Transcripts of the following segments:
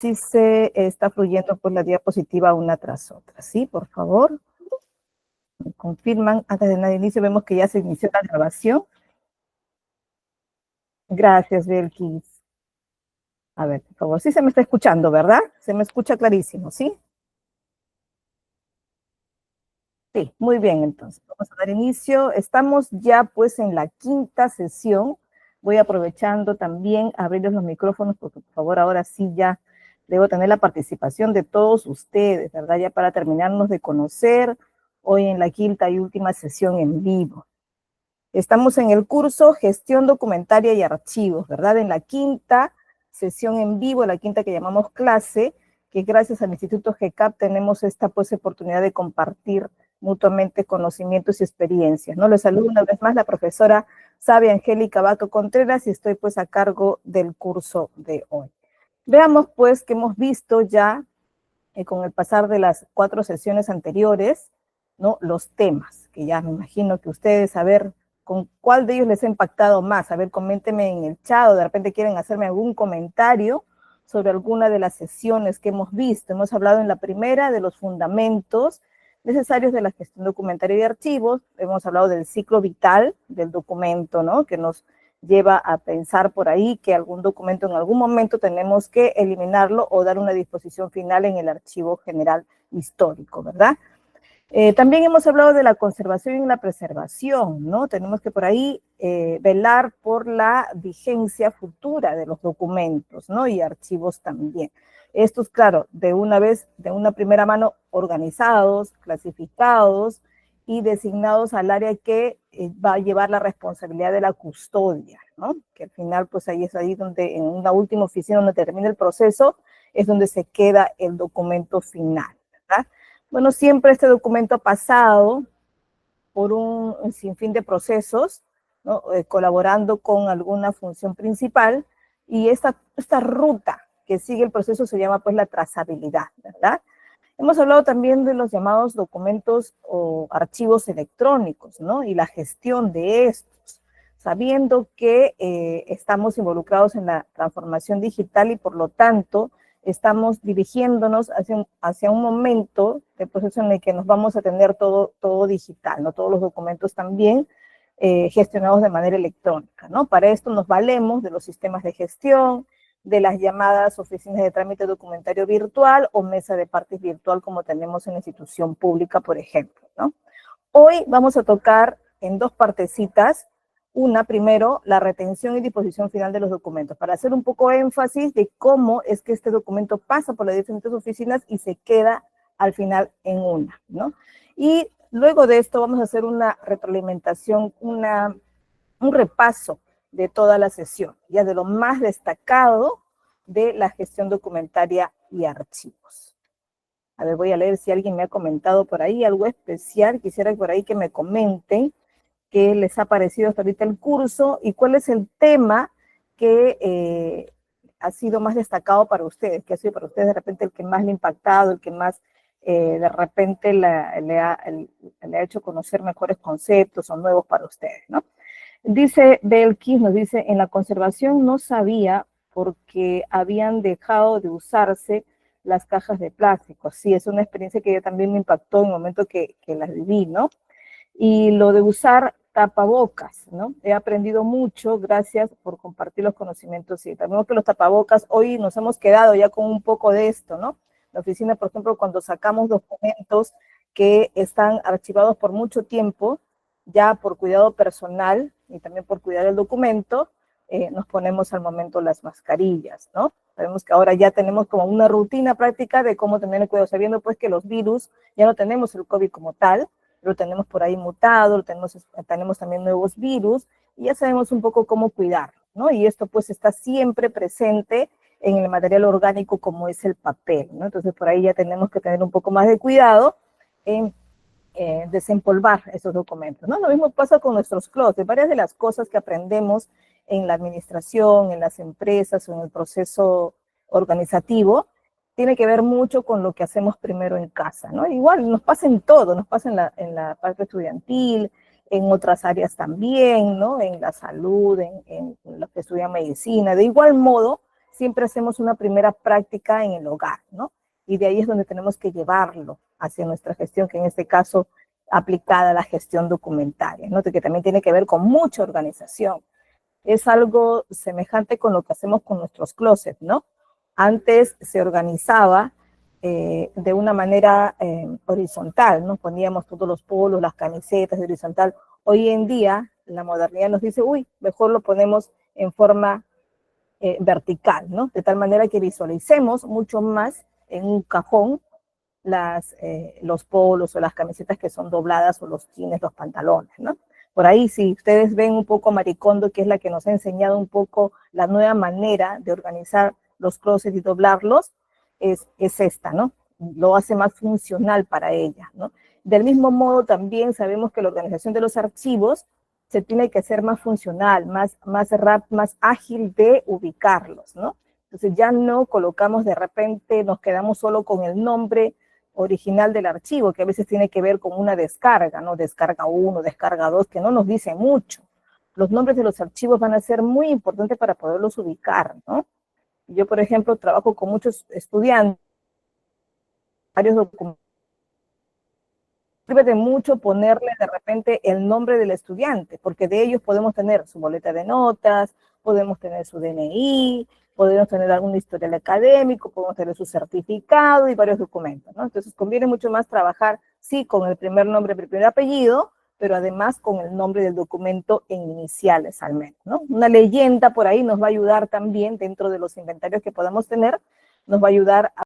si se está fluyendo pues la diapositiva una tras otra, ¿sí? Por favor, me confirman. Antes de nada inicio, vemos que ya se inició la grabación. Gracias, Belkis. A ver, por favor, sí se me está escuchando, ¿verdad? Se me escucha clarísimo, ¿sí? Sí, muy bien, entonces vamos a dar inicio. Estamos ya pues en la quinta sesión. Voy aprovechando también a abrirles los micrófonos porque por favor ahora sí ya debo tener la participación de todos ustedes, ¿verdad? Ya para terminarnos de conocer hoy en la quinta y última sesión en vivo. Estamos en el curso Gestión Documentaria y Archivos, ¿verdad? En la quinta sesión en vivo, la quinta que llamamos clase, que gracias al Instituto GCAP tenemos esta pues oportunidad de compartir mutuamente conocimientos y experiencias, ¿no? Les saludo una vez más la profesora Sabia Angélica Vaca Contreras y estoy pues a cargo del curso de hoy. Veamos pues que hemos visto ya con el pasar de las 4 sesiones anteriores, ¿no? Los temas, que ya me imagino que ustedes, a ver, con cuál de ellos les ha impactado más. A ver, coméntenme en el chat o de repente quieren hacerme algún comentario sobre alguna de las sesiones que hemos visto. Hemos hablado en la primera de los fundamentos necesarios de la gestión documentaria y de archivos. Hemos hablado del ciclo vital del documento, ¿no? Que nos lleva a pensar por ahí que algún documento en algún momento tenemos que eliminarlo o dar una disposición final en el archivo general histórico, ¿verdad? También hemos hablado de la conservación y la preservación, ¿no? Tenemos que por ahí velar por la vigencia futura de los documentos, ¿no? Y archivos también. Estos, claro, de una vez, de una primera mano, organizados, clasificados y designados al área que va a llevar la responsabilidad de la custodia, ¿no? Que al final, pues ahí es ahí donde, en una última oficina donde termina el proceso, es donde se queda el documento final, ¿verdad? Bueno, siempre este documento ha pasado por un sinfín de procesos, ¿no? Colaborando con alguna función principal, y esta ruta que sigue el proceso se llama pues la trazabilidad, ¿verdad? Hemos hablado también de los llamados documentos o archivos electrónicos, ¿no? Y la gestión de estos, sabiendo que estamos involucrados en la transformación digital y por lo tanto estamos dirigiéndonos hacia un momento del proceso en el que nos vamos a tener todo digital, ¿no? Todos los documentos también gestionados de manera electrónica, ¿no? Para esto nos valemos de los sistemas de gestión, de las llamadas oficinas de trámite documentario virtual o mesa de partes virtual como tenemos en la institución pública, por ejemplo, ¿no? Hoy vamos a tocar en dos partecitas. Una, primero, la retención y disposición final de los documentos, para hacer un poco énfasis de cómo es que este documento pasa por las diferentes oficinas y se queda al final en una, ¿no? Y luego de esto vamos a hacer una retroalimentación, un repaso de toda la sesión, ya de lo más destacado de la gestión documentaria y archivos. A ver, voy a leer si alguien me ha comentado por ahí algo especial. Quisiera por ahí que me comenten qué les ha parecido hasta ahorita el curso y cuál es el tema que ha sido más destacado para ustedes, que ha sido para ustedes de repente el que más le ha impactado, el que más de repente le ha hecho conocer mejores conceptos o nuevos para ustedes, ¿no? Dice Belkis, nos dice, en la conservación no sabía porque habían dejado de usarse las cajas de plástico. Sí, es una experiencia que también me impactó en el momento que las viví, ¿no? Y lo de usar tapabocas, ¿no? He aprendido mucho, gracias por compartir los conocimientos. Sí, también que los tapabocas, hoy nos hemos quedado ya con un poco de esto, ¿no? La oficina, por ejemplo, cuando sacamos documentos que están archivados por mucho tiempo, ya por cuidado personal y también por cuidar el documento, nos ponemos al momento las mascarillas, ¿no? Sabemos que ahora ya tenemos como una rutina práctica de cómo tener el cuidado, sabiendo pues que los virus, ya no tenemos el COVID como tal, lo tenemos por ahí mutado, tenemos también nuevos virus, y ya sabemos un poco cómo cuidarlo, ¿no? Y esto pues está siempre presente en el material orgánico como es el papel, ¿no? Entonces por ahí ya tenemos que tener un poco más de cuidado en desempolvar esos documentos, ¿no? Lo mismo pasa con nuestros closets. Varias de las cosas que aprendemos en la administración, en las empresas o en el proceso organizativo, tiene que ver mucho con lo que hacemos primero en casa, ¿no? Igual nos pasa en todo, nos pasa en la parte estudiantil, en otras áreas también, ¿no? En la salud, en los que estudian medicina. De igual modo, siempre hacemos una primera práctica en el hogar, ¿no? Y de ahí es donde tenemos que llevarlo hacia nuestra gestión, que en este caso aplicada a la gestión documentaria, ¿no? Que también tiene que ver con mucha organización. Es algo semejante con lo que hacemos con nuestros closets, ¿no? Antes se organizaba de una manera horizontal, ¿no? Poníamos todos los polos, las camisetas de horizontal. Hoy en día la modernidad nos dice, uy, mejor lo ponemos en forma vertical, ¿no? De tal manera que visualicemos mucho más en un cajón los polos o las camisetas que son dobladas o los jeans, los pantalones, ¿no? Por ahí, si ustedes ven un poco a Maricondo, que es la que nos ha enseñado un poco la nueva manera de organizar los closets y doblarlos, es esta, ¿no? Lo hace más funcional para ella, ¿no? Del mismo modo, también sabemos que la organización de los archivos se tiene que hacer más funcional, más ágil de ubicarlos, ¿no? Entonces ya no colocamos de repente, nos quedamos solo con el nombre original del archivo, que a veces tiene que ver con una descarga, ¿no? Descarga 1, descarga 2, que no nos dice mucho. Los nombres de los archivos van a ser muy importantes para poderlos ubicar, ¿no? Yo, por ejemplo, trabajo con muchos estudiantes, varios documentos. Sirve de mucho ponerle de repente el nombre del estudiante, porque de ellos podemos tener su boleta de notas, podemos tener su DNI, podemos tener algún historial académico, podemos tener su certificado y varios documentos, ¿no? Entonces conviene mucho más trabajar, sí, con el primer nombre, el primer apellido, pero además con el nombre del documento en iniciales al menos, ¿no? Una leyenda por ahí nos va a ayudar también dentro de los inventarios que podamos tener, nos va a ayudar a...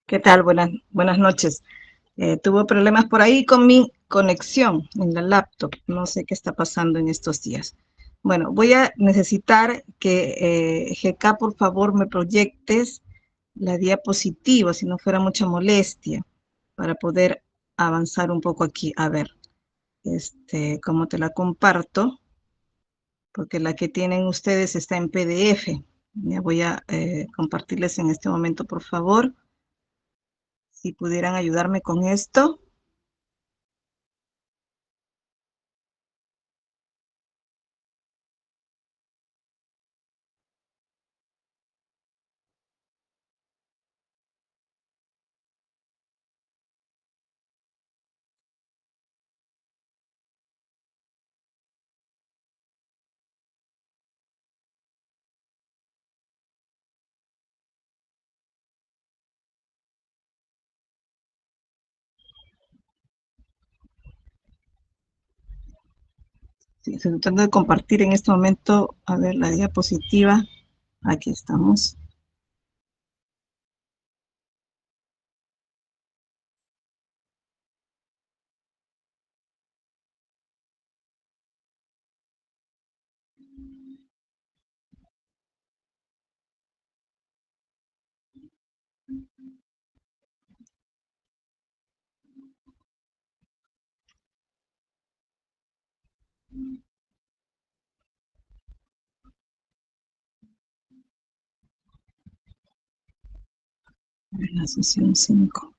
¿Qué tal? Buenas noches. Tuve problemas por ahí con mi conexión en la laptop. No sé qué está pasando en estos días. Bueno, voy a necesitar que GK, por favor, me proyectes la diapositiva, si no fuera mucha molestia, para poder avanzar un poco aquí. A ver, cómo te la comparto, porque la que tienen ustedes está en PDF. Ya voy a compartirles en este momento, por favor, si pudieran ayudarme con esto. Sí, estoy tratando de compartir en este momento, a ver, la diapositiva. Aquí estamos. En la sesión 5.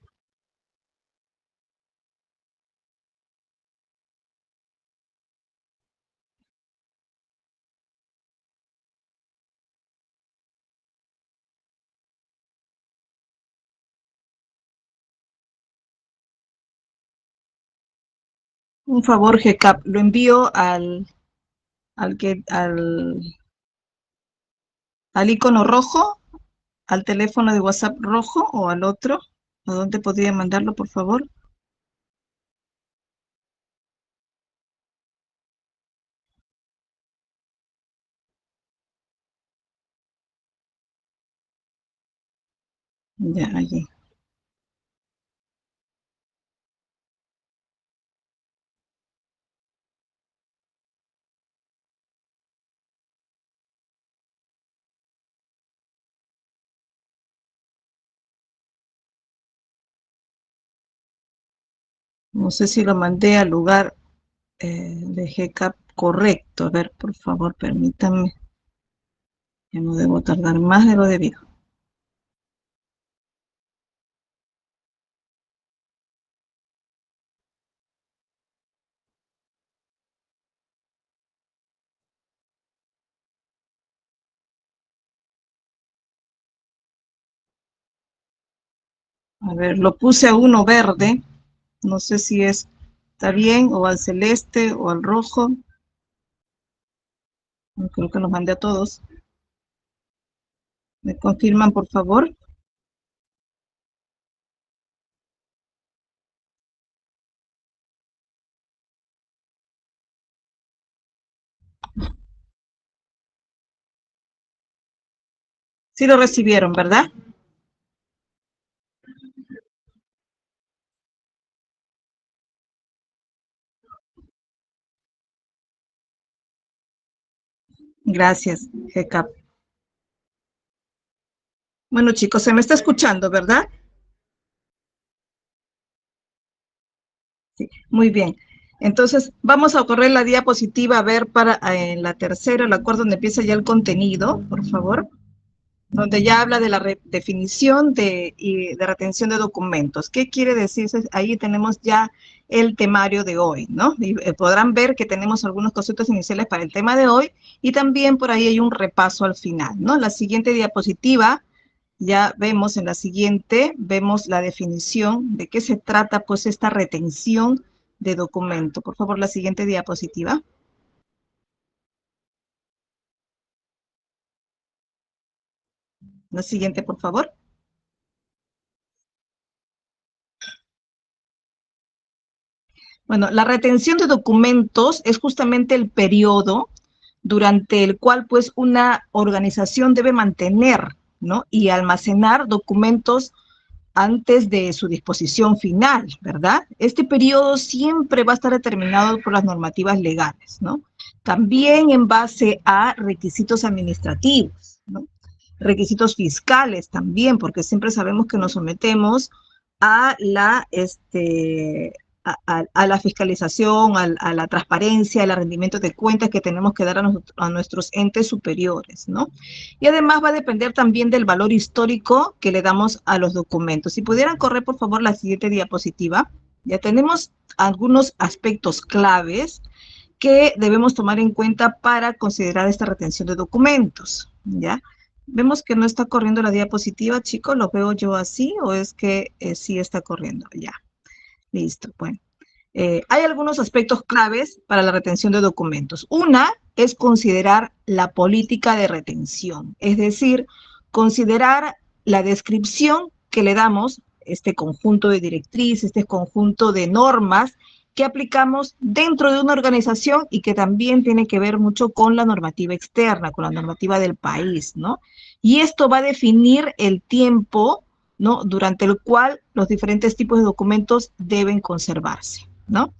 Un favor, GCAP, lo envío al icono rojo, al teléfono de WhatsApp rojo o al otro. ¿A dónde podría mandarlo, por favor? Ya, allí. No sé si lo mandé al lugar de GCAP correcto. A ver, por favor, permítanme. Ya no debo tardar más de lo debido. A ver, lo puse a uno verde. No sé si está bien, o al celeste, o al rojo. Creo que los mandé a todos. ¿Me confirman, por favor? Sí lo recibieron, ¿verdad? Gracias, GCAP. Bueno, chicos, se me está escuchando, ¿verdad? Sí, muy bien. Entonces, vamos a correr la diapositiva a ver para la tercera, la cuarta, donde empieza ya el contenido, por favor, donde ya habla de la definición de retención de documentos. ¿Qué quiere decir? Ahí tenemos ya el temario de hoy, ¿no? Y podrán ver que tenemos algunos conceptos iniciales para el tema de hoy y también por ahí hay un repaso al final, ¿no? La siguiente diapositiva, ya vemos en la siguiente, vemos la definición de qué se trata, pues, esta retención de documento. Por favor, la siguiente diapositiva. La siguiente, por favor. Bueno, la retención de documentos es justamente el periodo durante el cual, pues, una organización debe mantener, ¿no?, y almacenar documentos antes de su disposición final, ¿verdad? Este periodo siempre va a estar determinado por las normativas legales, ¿no? También en base a requisitos administrativos, ¿no? Requisitos fiscales también, porque siempre sabemos que nos sometemos a la fiscalización, a la transparencia, al rendimiento de cuentas que tenemos que dar a nuestros entes superiores, ¿no? Y además va a depender también del valor histórico que le damos a los documentos. Si pudieran correr, por favor, la siguiente diapositiva. Ya tenemos algunos aspectos claves que debemos tomar en cuenta para considerar esta retención de documentos, ¿ya? Vemos que no está corriendo la diapositiva, chicos, ¿lo veo yo así o es que sí está corriendo? Ya, listo, bueno. Hay algunos aspectos claves para la retención de documentos. Una es considerar la política de retención, es decir, considerar la descripción que le damos, este conjunto de directrices, este conjunto de normas que aplicamos dentro de una organización y que también tiene que ver mucho con la normativa externa, con la normativa del país, ¿no? Y esto va a definir el tiempo, ¿no?, durante el cual los diferentes tipos de documentos deben conservarse, ¿no?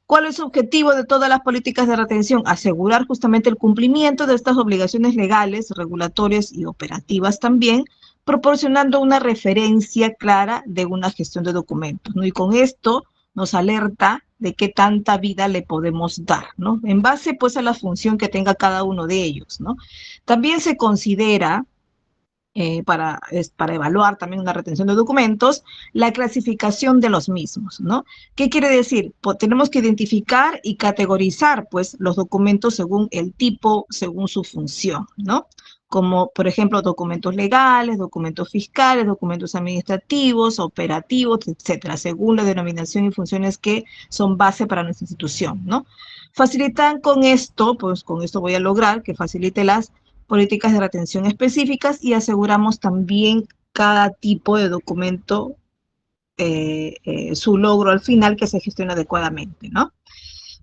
¿Cuál es el objetivo de todas las políticas de retención? Asegurar justamente el cumplimiento de estas obligaciones legales, regulatorias y operativas también, proporcionando una referencia clara de una gestión de documentos, ¿no? Y con esto nos alerta de qué tanta vida le podemos dar, ¿no? En base, pues, a la función que tenga cada uno de ellos, ¿no? También se considera para evaluar también una retención de documentos, la clasificación de los mismos, ¿no? ¿Qué quiere decir? Pues tenemos que identificar y categorizar, pues, los documentos según el tipo, según su función, ¿no? Como, por ejemplo, documentos legales, documentos fiscales, documentos administrativos, operativos, etcétera, según la denominación y funciones que son base para nuestra institución, ¿no? Facilitan con esto, pues con esto voy a lograr que facilite las políticas de retención específicas y aseguramos también cada tipo de documento, su logro al final que se gestione adecuadamente, ¿no?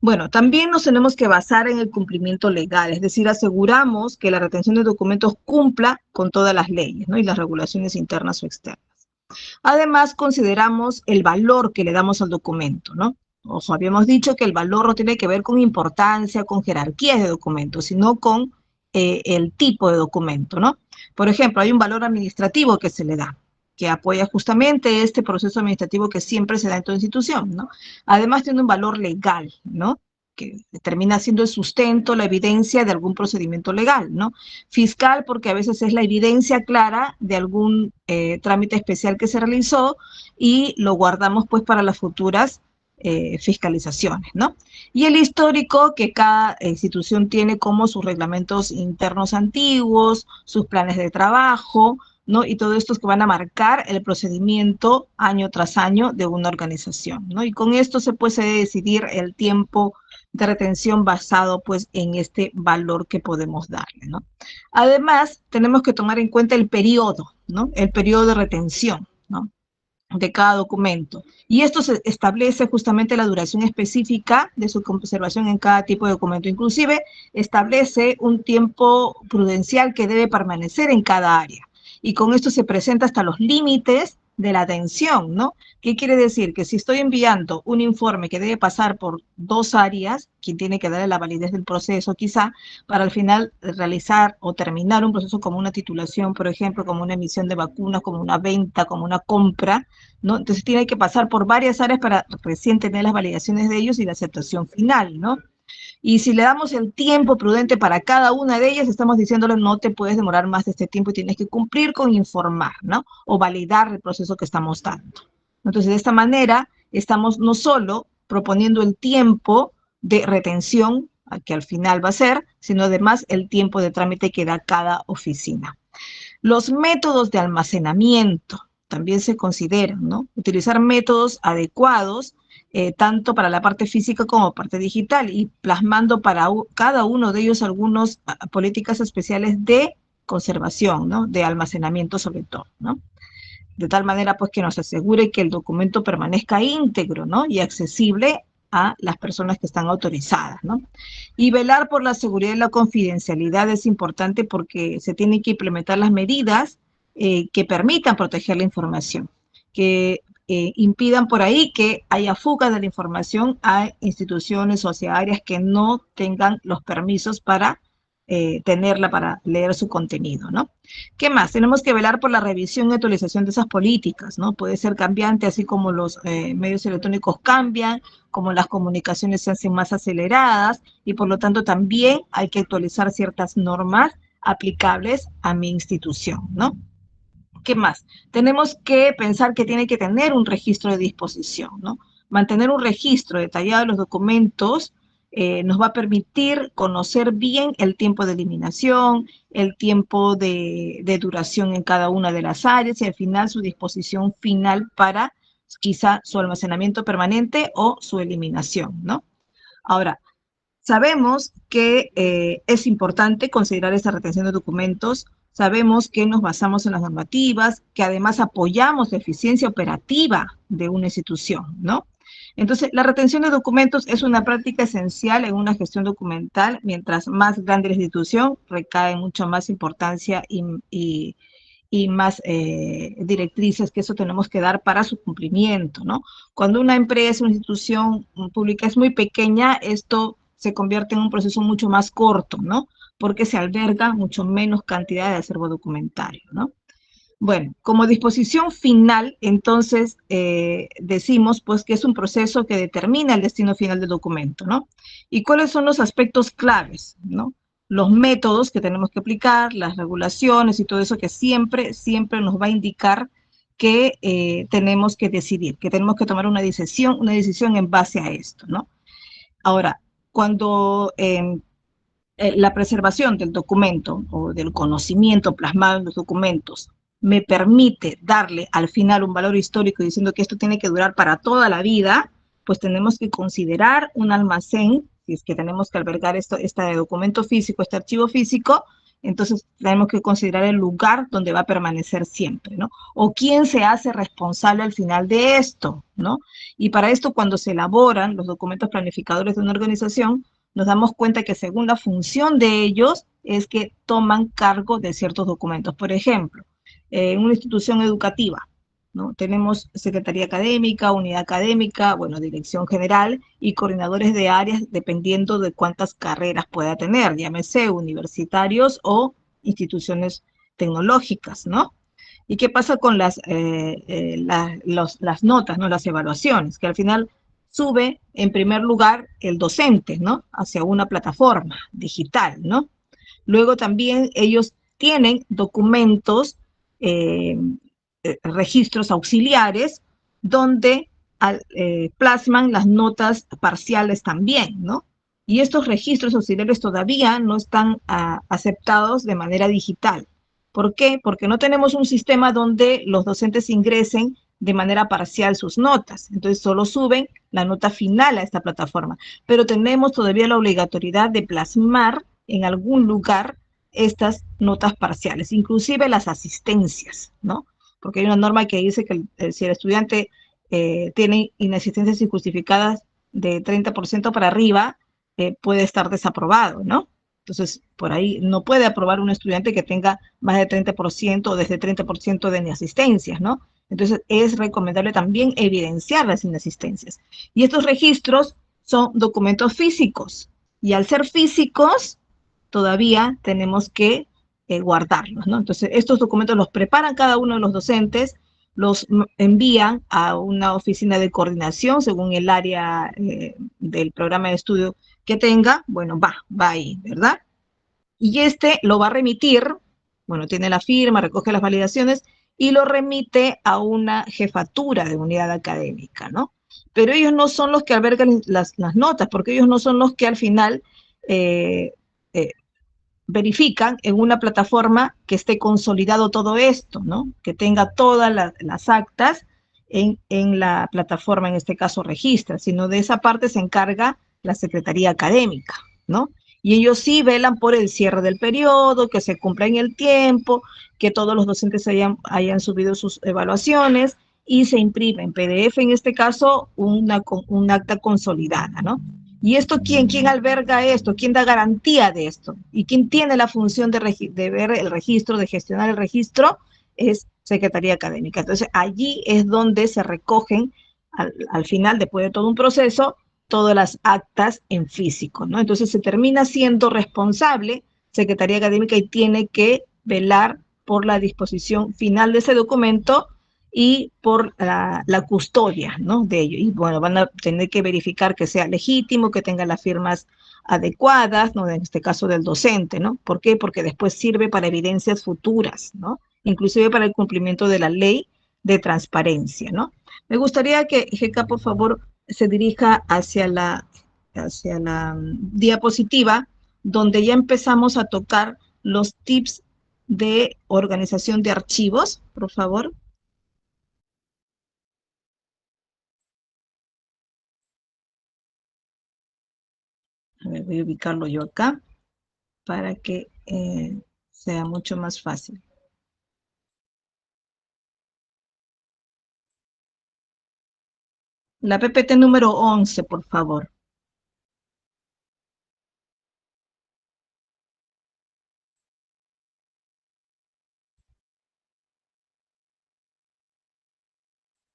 Bueno, también nos tenemos que basar en el cumplimiento legal, es decir, aseguramos que la retención de documentos cumpla con todas las leyes, ¿no? Y las regulaciones internas o externas. Además, consideramos el valor que le damos al documento, ¿no? Ojo, habíamos dicho que el valor no tiene que ver con importancia, con jerarquías de documentos, sino con el tipo de documento, ¿no? Por ejemplo, hay un valor administrativo que se le da, que apoya justamente este proceso administrativo que siempre se da en toda institución, ¿no? Además tiene un valor legal, ¿no? Que termina siendo el sustento, la evidencia de algún procedimiento legal, ¿no? Fiscal, porque a veces es la evidencia clara de algún trámite especial que se realizó y lo guardamos pues para las futuras fiscalizaciones, ¿no? Y el histórico, que cada institución tiene como sus reglamentos internos antiguos, sus planes de trabajo, ¿no? Y todo esto es que van a marcar el procedimiento año tras año de una organización, ¿no? Y con esto se puede decidir el tiempo de retención basado pues en este valor que podemos darle, ¿no? Además, tenemos que tomar en cuenta el periodo, ¿no? El periodo de retención, ¿no? De cada documento. Y esto se establece justamente la duración específica de su conservación en cada tipo de documento. Inclusive establece un tiempo prudencial que debe permanecer en cada área. Y con esto se presenta hasta los límites de la atención, ¿no? ¿Qué quiere decir? Que si estoy enviando un informe que debe pasar por 2 áreas, quien tiene que darle la validez del proceso quizá, para al final realizar o terminar un proceso como una titulación, por ejemplo, como una emisión de vacunas, como una venta, como una compra, ¿no? Entonces tiene que pasar por varias áreas para recién tener las validaciones de ellos y la aceptación final, ¿no? Y si le damos el tiempo prudente para cada una de ellas, estamos diciéndole no te puedes demorar más de este tiempo y tienes que cumplir con informar, ¿no? O validar el proceso que estamos dando. Entonces, de esta manera, estamos no solo proponiendo el tiempo de retención, que al final va a ser, sino además el tiempo de trámite que da cada oficina. Los métodos de almacenamiento también se consideran, ¿no? Utilizar métodos adecuados, tanto para la parte física como parte digital, y plasmando para cada uno de ellos algunas políticas especiales de conservación, ¿no? De almacenamiento sobre todo, ¿no? De tal manera pues que nos asegure que el documento permanezca íntegro, ¿no? Y accesible a las personas que están autorizadas, ¿no? Y velar por la seguridad y la confidencialidad es importante porque se tienen que implementar las medidas que permitan proteger la información, que impidan por ahí que haya fuga de la información a instituciones o hacia áreas que no tengan los permisos para tenerla, para leer su contenido, ¿no? ¿Qué más? Tenemos que velar por la revisión y actualización de esas políticas, ¿no? Puede ser cambiante, así como los medios electrónicos cambian, como las comunicaciones se hacen más aceleradas, y por lo tanto también hay que actualizar ciertas normas aplicables a mi institución, ¿no? ¿Qué más? Tenemos que pensar que tiene que tener un registro de disposición, ¿no? Mantener un registro detallado de los documentos nos va a permitir conocer bien el tiempo de eliminación, el tiempo de duración en cada una de las áreas y al final su disposición final para quizá su almacenamiento permanente o su eliminación, ¿no? Ahora, sabemos que es importante considerar esta retención de documentos, sabemos que nos basamos en las normativas, que además apoyamos la eficiencia operativa de una institución, ¿no? Entonces, la retención de documentos es una práctica esencial en una gestión documental. Mientras más grande la institución, recae mucho más importancia y más directrices que eso tenemos que dar para su cumplimiento, ¿no? Cuando una empresa, una institución pública es muy pequeña, esto se convierte en un proceso mucho más corto, ¿no? Porque se alberga mucho menos cantidad de acervo documentario, ¿no? Bueno, como disposición final, entonces decimos pues que es un proceso que determina el destino final del documento, ¿no? ¿Y cuáles son los aspectos claves, ¿no? los métodos que tenemos que aplicar, las regulaciones y todo eso que siempre nos va a indicar que tenemos que decidir, que tenemos que tomar una decisión en base a esto, ¿no? Ahora, cuando la preservación del documento o del conocimiento plasmado en los documentos me permite darle al final un valor histórico diciendo que esto tiene que durar para toda la vida, pues tenemos que considerar un almacén, si es que tenemos que albergar este documento físico, este archivo físico, entonces tenemos que considerar el lugar donde va a permanecer siempre, ¿no? O quién se hace responsable al final de esto, ¿no? Y para esto, cuando se elaboran los documentos planificadores de una organización, nos damos cuenta que según la función de ellos es que toman cargo de ciertos documentos. Por ejemplo, en una institución educativa, ¿no? Tenemos secretaría académica, unidad académica, bueno, dirección general y coordinadores de áreas dependiendo de cuántas carreras pueda tener, llámese universitarios o instituciones tecnológicas, ¿no? ¿Y qué pasa con las notas, ¿no? Las evaluaciones? Que al final sube en primer lugar el docente, ¿no? Hacia una plataforma digital, ¿no? Luego también ellos tienen documentos, registros auxiliares, donde plasman las notas parciales también, ¿no? Y estos registros auxiliares todavía no están aceptados de manera digital. ¿Por qué? Porque no tenemos un sistema donde los docentes ingresen de manera parcial sus notas. Entonces solo suben la nota final a esta plataforma. Pero tenemos todavía la obligatoriedad de plasmar en algún lugar estas notas parciales, inclusive las asistencias, ¿no? Porque hay una norma que dice que si el estudiante tiene inasistencias injustificadas de 30% para arriba, puede estar desaprobado, ¿no? Entonces, por ahí no puede aprobar un estudiante que tenga más de 30% o desde 30% de inasistencias, ¿no? Entonces, es recomendable también evidenciar las inasistencias. Y estos registros son documentos físicos. Y al ser físicos, todavía tenemos que guardarlos, ¿no? Entonces, estos documentos los preparan cada uno de los docentes, los envían a una oficina de coordinación según el área del programa de estudio que tenga, bueno, va ahí, ¿verdad? Y este lo va a remitir, bueno, tiene la firma, recoge las validaciones y lo remite a una jefatura de unidad académica, ¿no? Pero ellos no son los que albergan las notas, porque ellos no son los que al final verifican en una plataforma que esté consolidado todo esto, ¿no? Que tenga todas las actas en la plataforma, en este caso registra, sino de esa parte se encarga la Secretaría Académica, ¿no? Y ellos sí velan por el cierre del periodo, que se cumpla en el tiempo, que todos los docentes hayan subido sus evaluaciones y se imprime en PDF, en este caso, un acta consolidada, ¿no? ¿Y esto quién alberga esto? ¿Quién da garantía de esto? ¿Y quién tiene la función de ver el registro, de gestionar el registro? Es Secretaría Académica. Entonces, allí es donde se recogen, al final, después de todo un proceso, todas las actas en físico, ¿no? Entonces, se termina siendo responsable Secretaría Académica y tiene que velar por la disposición final de ese documento y por la custodia, ¿no? De ello. Y bueno, van a tener que verificar que sea legítimo, que tenga las firmas adecuadas, ¿no? En este caso del docente, ¿no? ¿Por qué? Porque después sirve para evidencias futuras, ¿no? Inclusive para el cumplimiento de la ley de transparencia, ¿no? Me gustaría que GK, por favor, se dirija hacia la diapositiva, donde ya empezamos a tocar los tips de organización de archivos, por favor. A ver, voy a ubicarlo yo acá para que sea mucho más fácil. La PPT número 11, por favor.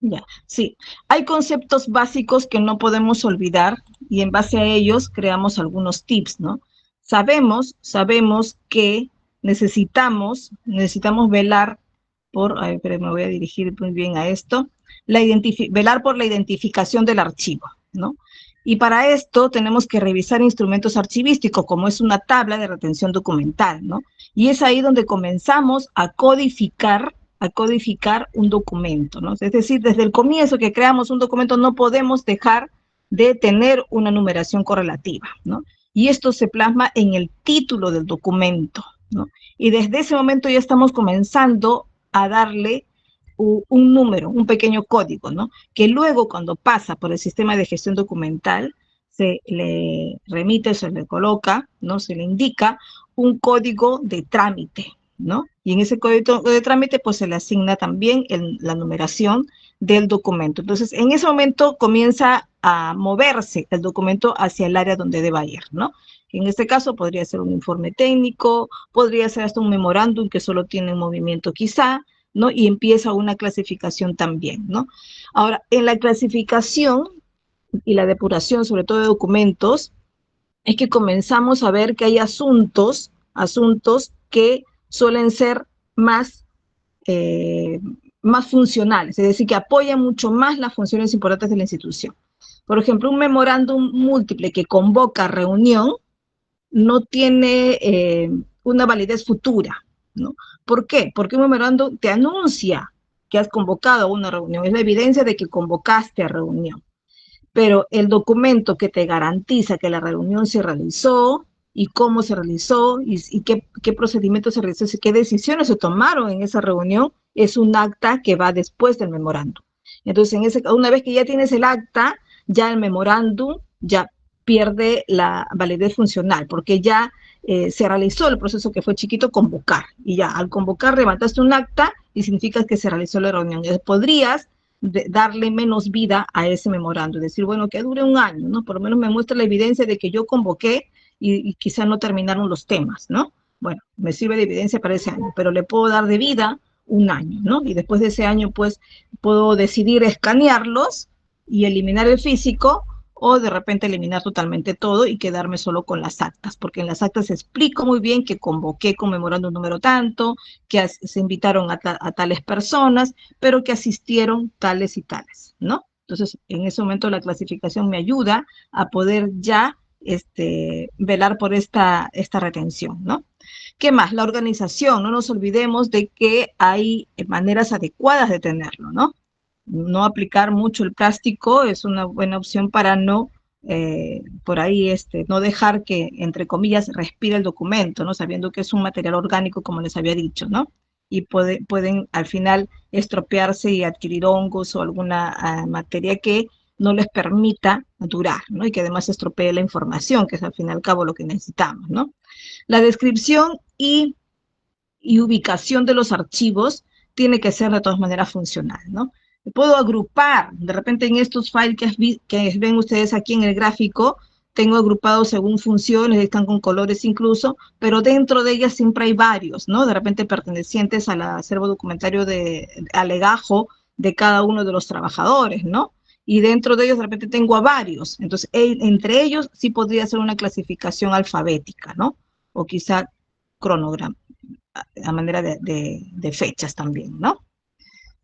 Ya, sí. Hay conceptos básicos que no podemos olvidar y en base a ellos creamos algunos tips, ¿no? Sabemos que necesitamos velar por, a ver, pero me voy a dirigir muy bien a esto, velar por la identificación del archivo, ¿no? Y para esto tenemos que revisar instrumentos archivísticos, como es una tabla de retención documental, ¿no? Y es ahí donde comenzamos a codificar un documento, ¿no? Es decir, desde el comienzo que creamos un documento no podemos dejar de tener una numeración correlativa, ¿no? Y esto se plasma en el título del documento, ¿no? Y desde ese momento ya estamos comenzando a darle un número, un pequeño código, ¿no? Que luego cuando pasa por el sistema de gestión documental, se le remite, se le coloca, ¿no? Se le indica un código de trámite, ¿no? Y en ese código de trámite, pues se le asigna también la numeración del documento. Entonces, en ese momento comienza a moverse el documento hacia el área donde deba ir, ¿no? En este caso podría ser un informe técnico, podría ser hasta un memorándum que solo tiene movimiento quizá, ¿no? Y empieza una clasificación también, ¿no? Ahora, en la clasificación y la depuración, sobre todo de documentos, es que comenzamos a ver que hay asuntos que suelen ser más funcionales, es decir, que apoyan mucho más las funciones importantes de la institución. Por ejemplo, un memorándum múltiple que convoca reunión no tiene una validez futura, ¿no? ¿Por qué? Porque un memorándum te anuncia que has convocado a una reunión, es la evidencia de que convocaste a reunión. Pero el documento que te garantiza que la reunión se realizó y cómo se realizó y qué procedimientos se realizó y qué decisiones se tomaron en esa reunión es un acta que va después del memorándum. Entonces, una vez que ya tienes el acta, ya el memorándum ya pierde la validez funcional, porque ya se realizó el proceso que fue chiquito, convocar, y ya al convocar levantaste un acta y significa que se realizó la reunión. Entonces, podrías darle menos vida a ese memorando, decir, bueno, que dure un año, ¿no? Por lo menos me muestra la evidencia de que yo convoqué y quizá no terminaron los temas, ¿no? Bueno, me sirve de evidencia para ese año, pero le puedo dar de vida un año, ¿no? Y después de ese año, pues, puedo decidir escanearlos y eliminar el físico, o de repente eliminar totalmente todo y quedarme solo con las actas, porque en las actas explico muy bien que convoqué conmemorando un número tanto, que se invitaron a tales personas, pero que asistieron tales y tales, ¿no? Entonces, en ese momento la clasificación me ayuda a poder ya velar por esta retención, ¿no? ¿Qué más? La organización, no nos olvidemos de que hay maneras adecuadas de tenerlo, ¿no? No aplicar mucho el plástico es una buena opción para no, por ahí, no dejar que, entre comillas, respire el documento, ¿no? Sabiendo que es un material orgánico, como les había dicho, ¿no? Y pueden al final estropearse y adquirir hongos o alguna materia que no les permita durar, ¿no? Y que además estropee la información, que es al fin y al cabo lo que necesitamos, ¿no? La descripción y ubicación de los archivos tiene que ser de todas maneras funcional, ¿no? Puedo agrupar, de repente en estos files que ven ustedes aquí en el gráfico, tengo agrupados según funciones, están con colores incluso, pero dentro de ellas siempre hay varios, ¿no? De repente pertenecientes al acervo documentario al legajo de cada uno de los trabajadores, ¿no? Y dentro de ellos de repente tengo a varios, entonces entre ellos sí podría ser una clasificación alfabética, ¿no? O quizá cronograma, a manera de fechas también, ¿no?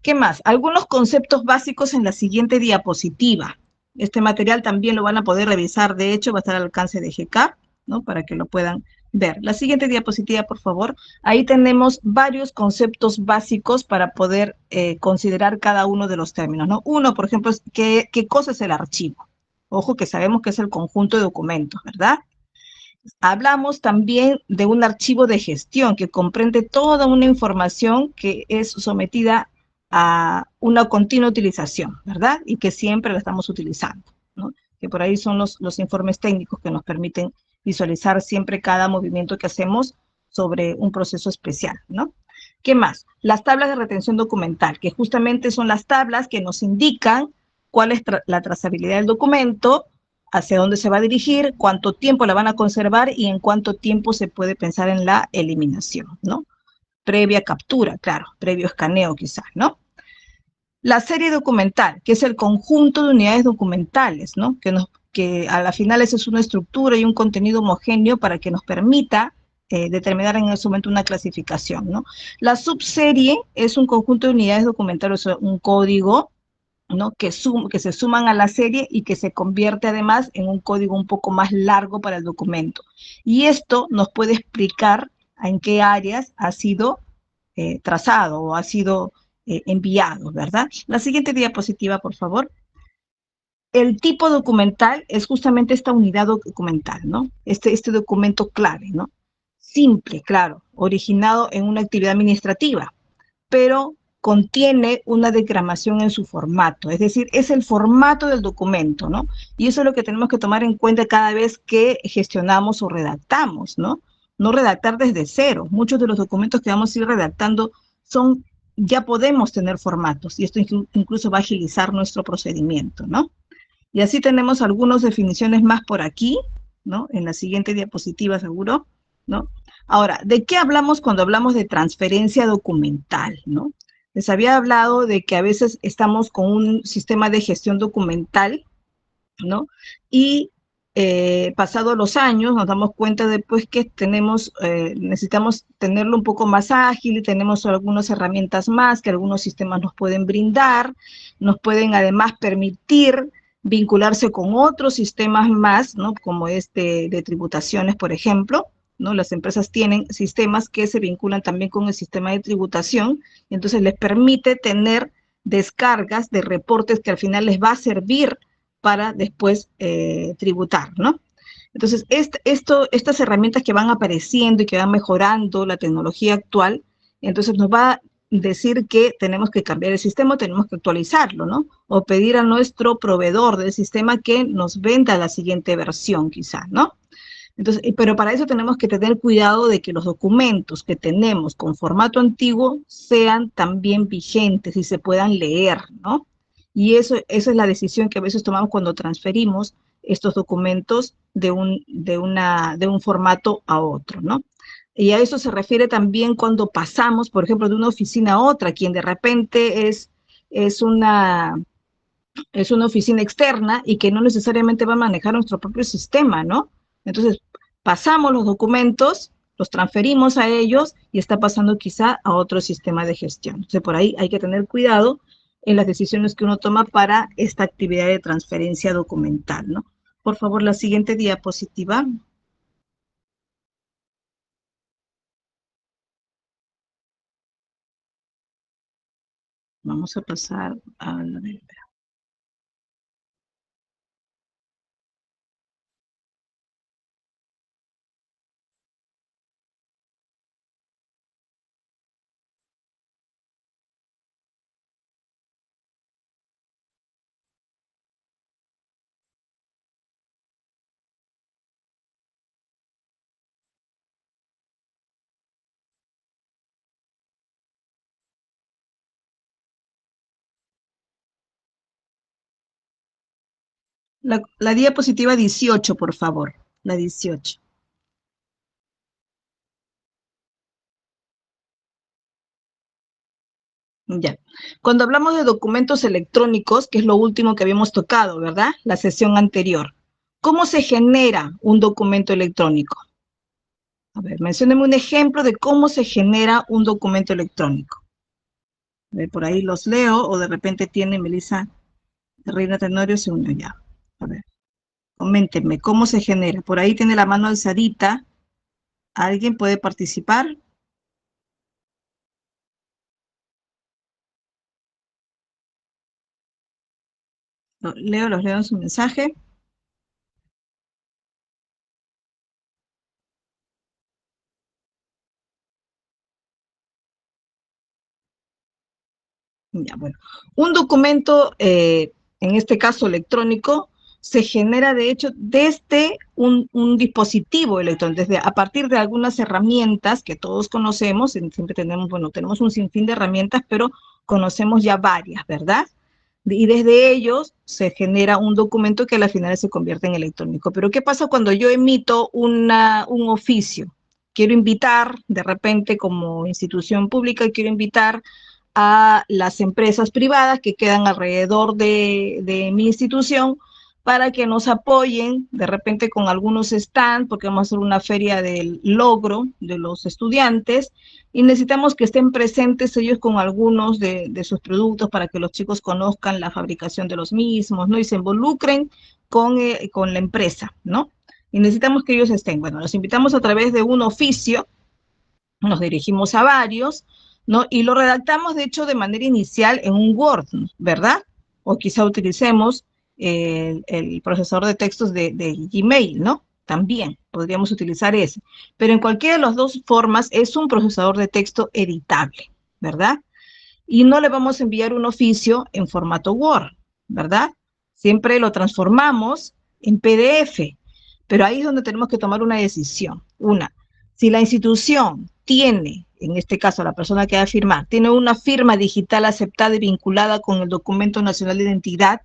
¿Qué más? Algunos conceptos básicos en la siguiente diapositiva. Este material también lo van a poder revisar, de hecho, va a estar al alcance de GCAP, ¿no? Para que lo puedan ver. La siguiente diapositiva, por favor. Ahí tenemos varios conceptos básicos para poder considerar cada uno de los términos, ¿no? Uno, por ejemplo, es ¿qué cosa es el archivo? Ojo que sabemos que es el conjunto de documentos, ¿verdad? Hablamos también de un archivo de gestión que comprende toda una información que es sometida a una continua utilización, ¿verdad? Y que siempre la estamos utilizando, ¿no? Que por ahí son los informes técnicos que nos permiten visualizar siempre cada movimiento que hacemos sobre un proceso especial, ¿no? ¿Qué más? Las tablas de retención documental, que justamente son las tablas que nos indican cuál es la trazabilidad del documento, hacia dónde se va a dirigir, cuánto tiempo la van a conservar y en cuánto tiempo se puede pensar en la eliminación, ¿no? Previa captura, claro, previo escaneo quizás, ¿no? La serie documental, que es el conjunto de unidades documentales, ¿no? Que a la final esa es una estructura y un contenido homogéneo para que nos permita determinar en ese momento una clasificación, ¿no? La subserie es un conjunto de unidades documentales, o sea, un código ¿no? Que se suman a la serie y que se convierte además en un código un poco más largo para el documento. Y esto nos puede explicar en qué áreas ha sido trazado o ha sido enviado, ¿verdad? La siguiente diapositiva, por favor. El tipo documental es justamente esta unidad documental, ¿no? Este documento clave, ¿no? Simple, claro, originado en una actividad administrativa, pero contiene una declamación en su formato, es decir, es el formato del documento, ¿no? Y eso es lo que tenemos que tomar en cuenta cada vez que gestionamos o redactamos, ¿no? No redactar desde cero. Muchos de los documentos que vamos a ir redactando son, ya podemos tener formatos y esto incluso va a agilizar nuestro procedimiento, ¿no? Y así tenemos algunas definiciones más por aquí, ¿no? En la siguiente diapositiva seguro, ¿no? Ahora, ¿de qué hablamos cuando hablamos de transferencia documental, ¿no? Les había hablado de que a veces estamos con un sistema de gestión documental, ¿no? Y pasados los años nos damos cuenta después que necesitamos tenerlo un poco más ágil y tenemos algunas herramientas más que algunos sistemas nos pueden brindar, nos pueden además permitir vincularse con otros sistemas más, ¿no? Como de tributaciones, por ejemplo, ¿no? Las empresas tienen sistemas que se vinculan también con el sistema de tributación, y entonces les permite tener descargas de reportes que al final les va a servir para después tributar, ¿no? Entonces, estas herramientas que van apareciendo y que van mejorando la tecnología actual, entonces nos va a decir que tenemos que cambiar el sistema, tenemos que actualizarlo, ¿no? O pedir a nuestro proveedor del sistema que nos venda la siguiente versión, quizá, ¿no? Entonces, pero para eso tenemos que tener cuidado de que los documentos que tenemos con formato antiguo sean también vigentes y se puedan leer, ¿no? Y esa es la decisión que a veces tomamos cuando transferimos estos documentos de un formato a otro, ¿no? Y a eso se refiere también cuando pasamos, por ejemplo, de una oficina a otra, quien de repente es una, es una oficina externa y que no necesariamente va a manejar nuestro propio sistema, ¿no? Entonces, pasamos los documentos, los transferimos a ellos y está pasando quizá a otro sistema de gestión. Entonces, por ahí hay que tener cuidado en las decisiones que uno toma para esta actividad de transferencia documental, ¿no? Por favor, la siguiente diapositiva. Vamos a pasar a la de... La diapositiva 18, por favor. La 18. Ya. Cuando hablamos de documentos electrónicos, que es lo último que habíamos tocado, ¿verdad? La sesión anterior. ¿Cómo se genera un documento electrónico? A ver, mencióneme un ejemplo de cómo se genera un documento electrónico. A ver, por ahí los leo, o de repente tiene Melissa Reina Tenorio, se unió ya. A ver, coméntenme, ¿cómo se genera? Por ahí tiene la mano alzadita. ¿Alguien puede participar? Los leo en su mensaje. Ya, bueno. Un documento, en este caso electrónico, se genera de hecho desde un dispositivo electrónico, a partir de algunas herramientas que todos conocemos, siempre tenemos, bueno, tenemos un sinfín de herramientas, pero conocemos ya varias, ¿verdad? Y desde ellos se genera un documento que a la final se convierte en electrónico. Pero ¿qué pasa cuando yo emito un oficio? Quiero invitar, de repente como institución pública, quiero invitar a las empresas privadas que quedan alrededor de mi institución para que nos apoyen de repente con algunos stands, porque vamos a hacer una feria del logro de los estudiantes, y necesitamos que estén presentes ellos con algunos de sus productos para que los chicos conozcan la fabricación de los mismos, ¿no? Y se involucren con la empresa, ¿no? Y necesitamos que ellos estén. Bueno, los invitamos a través de un oficio, nos dirigimos a varios, ¿no? Y lo redactamos, de hecho, de manera inicial en un Word, ¿verdad? O quizá utilicemos el procesador de textos de Gmail, ¿no? También podríamos utilizar ese. Pero en cualquiera de las dos formas es un procesador de texto editable, ¿verdad? Y no le vamos a enviar un oficio en formato Word, ¿verdad? Siempre lo transformamos en PDF, pero ahí es donde tenemos que tomar una decisión. Una, si la institución tiene, en este caso la persona que va a firmar, tiene una firma digital aceptada y vinculada con el Documento Nacional de Identidad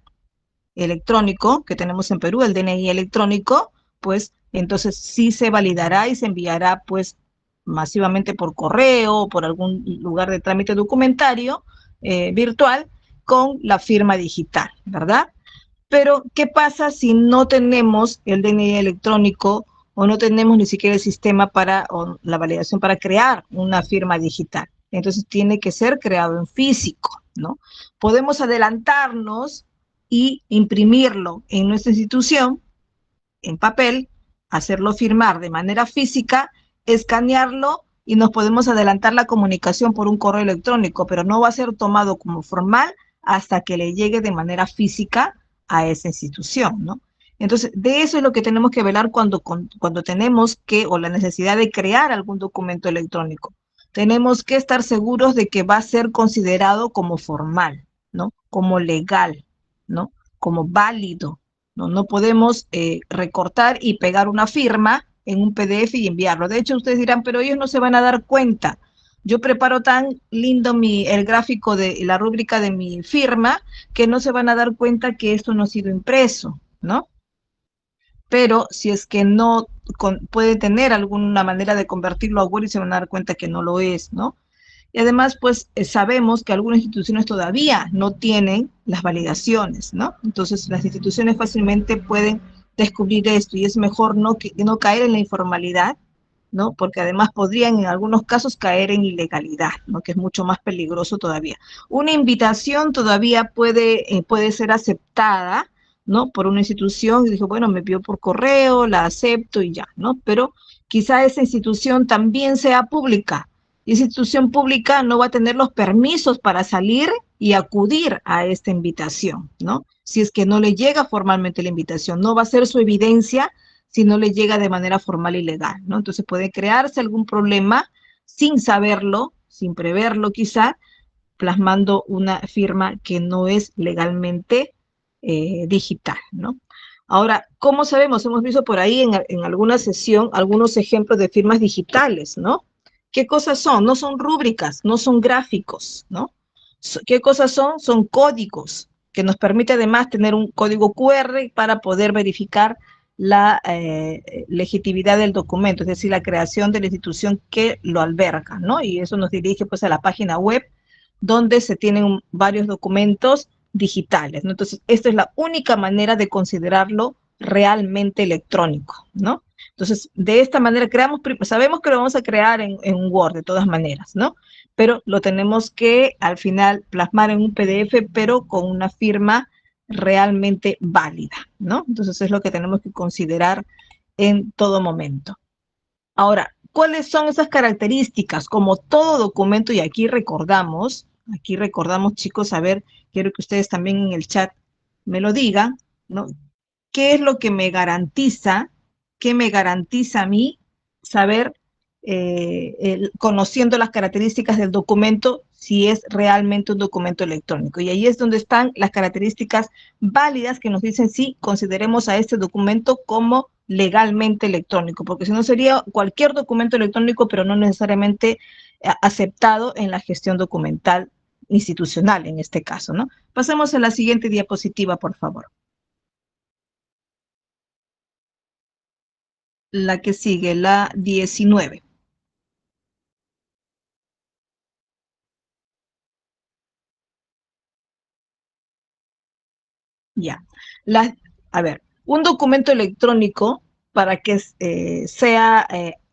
electrónico que tenemos en Perú, el DNI electrónico, pues entonces sí se validará y se enviará pues masivamente por correo o por algún lugar de trámite documentario virtual con la firma digital, ¿verdad? Pero, ¿qué pasa si no tenemos el DNI electrónico o no tenemos ni siquiera el sistema o la validación para crear una firma digital? Entonces tiene que ser creado en físico, ¿no? Podemos adelantarnos y imprimirlo en nuestra institución, en papel, hacerlo firmar de manera física, escanearlo y nos podemos adelantar la comunicación por un correo electrónico, pero no va a ser tomado como formal hasta que le llegue de manera física a esa institución, ¿no? Entonces, de eso es lo que tenemos que velar cuando tenemos que, o la necesidad de crear algún documento electrónico. Tenemos que estar seguros de que va a ser considerado como formal, ¿no? Como legal, ¿no? Como válido, ¿no? No podemos recortar y pegar una firma en un PDF y enviarlo. De hecho, ustedes dirán, pero ellos no se van a dar cuenta. Yo preparo tan lindo el gráfico de la rúbrica de mi firma que no se van a dar cuenta que esto no ha sido impreso, ¿no? Pero si es que no puede tener alguna manera de convertirlo a Word y se van a dar cuenta que no lo es, ¿no? Y además, pues sabemos que algunas instituciones todavía no tienen las validaciones, ¿no? Entonces, las instituciones fácilmente pueden descubrir esto y es mejor no caer en la informalidad, ¿no? Porque además podrían en algunos casos caer en ilegalidad, ¿no? Que es mucho más peligroso todavía. Una invitación todavía puede ser aceptada, ¿no? Por una institución y dijo, bueno, me envió por correo, la acepto y ya, ¿no? Pero quizá esa institución también sea pública, y esa institución pública no va a tener los permisos para salir y acudir a esta invitación, ¿no? Si es que no le llega formalmente la invitación, no va a ser su evidencia si no le llega de manera formal y legal, ¿no? Entonces puede crearse algún problema sin saberlo, sin preverlo quizá, plasmando una firma que no es legalmente digital, ¿no? Ahora, ¿cómo sabemos? Hemos visto por ahí en alguna sesión algunos ejemplos de firmas digitales, ¿no? ¿Qué cosas son? No son rúbricas, no son gráficos, ¿no? ¿Qué cosas son? Son códigos que nos permite además tener un código QR para poder verificar la legitimidad del documento, es decir, la creación de la institución que lo alberga, ¿no? Y eso nos dirige pues a la página web donde se tienen varios documentos digitales, ¿no? Entonces, esta es la única manera de considerarlo realmente electrónico, ¿no? Entonces, de esta manera sabemos que lo vamos a crear en Word de todas maneras, ¿no? Pero lo tenemos que al final plasmar en un PDF, pero con una firma realmente válida, ¿no? Entonces es lo que tenemos que considerar en todo momento. Ahora, ¿cuáles son esas características? Como todo documento, y aquí recordamos, chicos, a ver, quiero que ustedes también en el chat me lo digan, ¿no? ¿Qué es lo que qué me garantiza a mí saber, conociendo las características del documento, si es realmente un documento electrónico? Y ahí es donde están las características válidas que nos dicen si consideremos a este documento como legalmente electrónico, porque si no sería cualquier documento electrónico, pero no necesariamente aceptado en la gestión documental institucional en este caso, ¿no? Pasemos a la siguiente diapositiva, por favor. La que sigue, la 19. Ya. A ver, un documento electrónico para que sea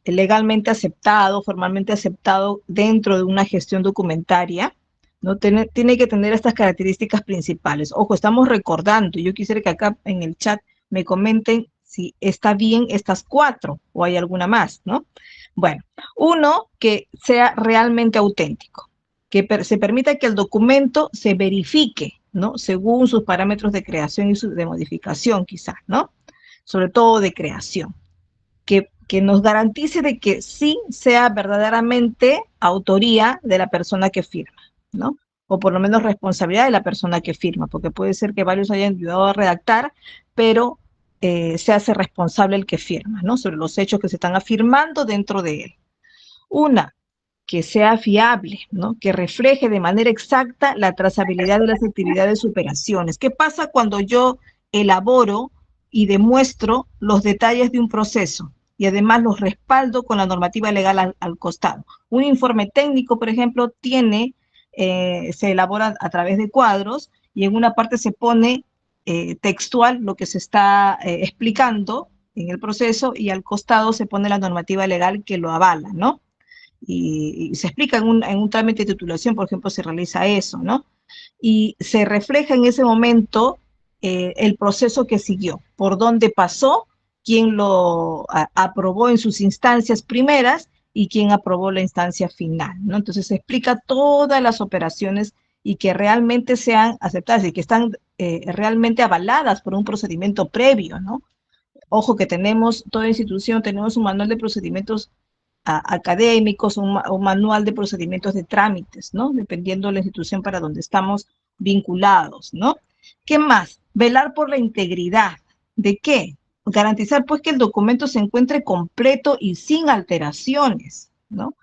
legalmente aceptado, formalmente aceptado dentro de una gestión documentaria, ¿no? Tiene que tener estas características principales. Ojo, estamos recordando, yo quisiera que acá en el chat me comenten si está bien estas 4 o hay alguna más, ¿no? Bueno, uno, que sea realmente auténtico, que se permita que el documento se verifique, ¿no? Según sus parámetros de creación y de modificación, quizás, ¿no? Sobre todo de creación. Que nos garantice de que sí sea verdaderamente autoría de la persona que firma, ¿no? O por lo menos responsabilidad de la persona que firma, porque puede ser que varios hayan ayudado a redactar, pero se hace responsable el que firma, ¿no? Sobre los hechos que se están afirmando dentro de él. Una, que sea fiable, ¿no? Que refleje de manera exacta la trazabilidad de las actividades y operaciones. ¿Qué pasa cuando yo elaboro y demuestro los detalles de un proceso y además los respaldo con la normativa legal al costado? Un informe técnico, por ejemplo, se elabora a través de cuadros y en una parte se pone textual lo que se está explicando en el proceso y al costado se pone la normativa legal que lo avala, ¿no? Y se explica en un trámite de titulación, por ejemplo, se realiza eso, ¿no? Y se refleja en ese momento el proceso que siguió, por dónde pasó, quién lo aprobó en sus instancias primeras y quién aprobó la instancia final, ¿no? Entonces se explica todas las operaciones y que realmente sean aceptadas y que están realmente avaladas por un procedimiento previo, ¿no? Ojo que tenemos, toda institución, tenemos un manual de procedimientos académicos, un manual de procedimientos de trámites, ¿no? Dependiendo de la institución para donde estamos vinculados, ¿no? ¿Qué más? Velar por la integridad. ¿De qué? Garantizar, pues, que el documento se encuentre completo y sin alteraciones, ¿no?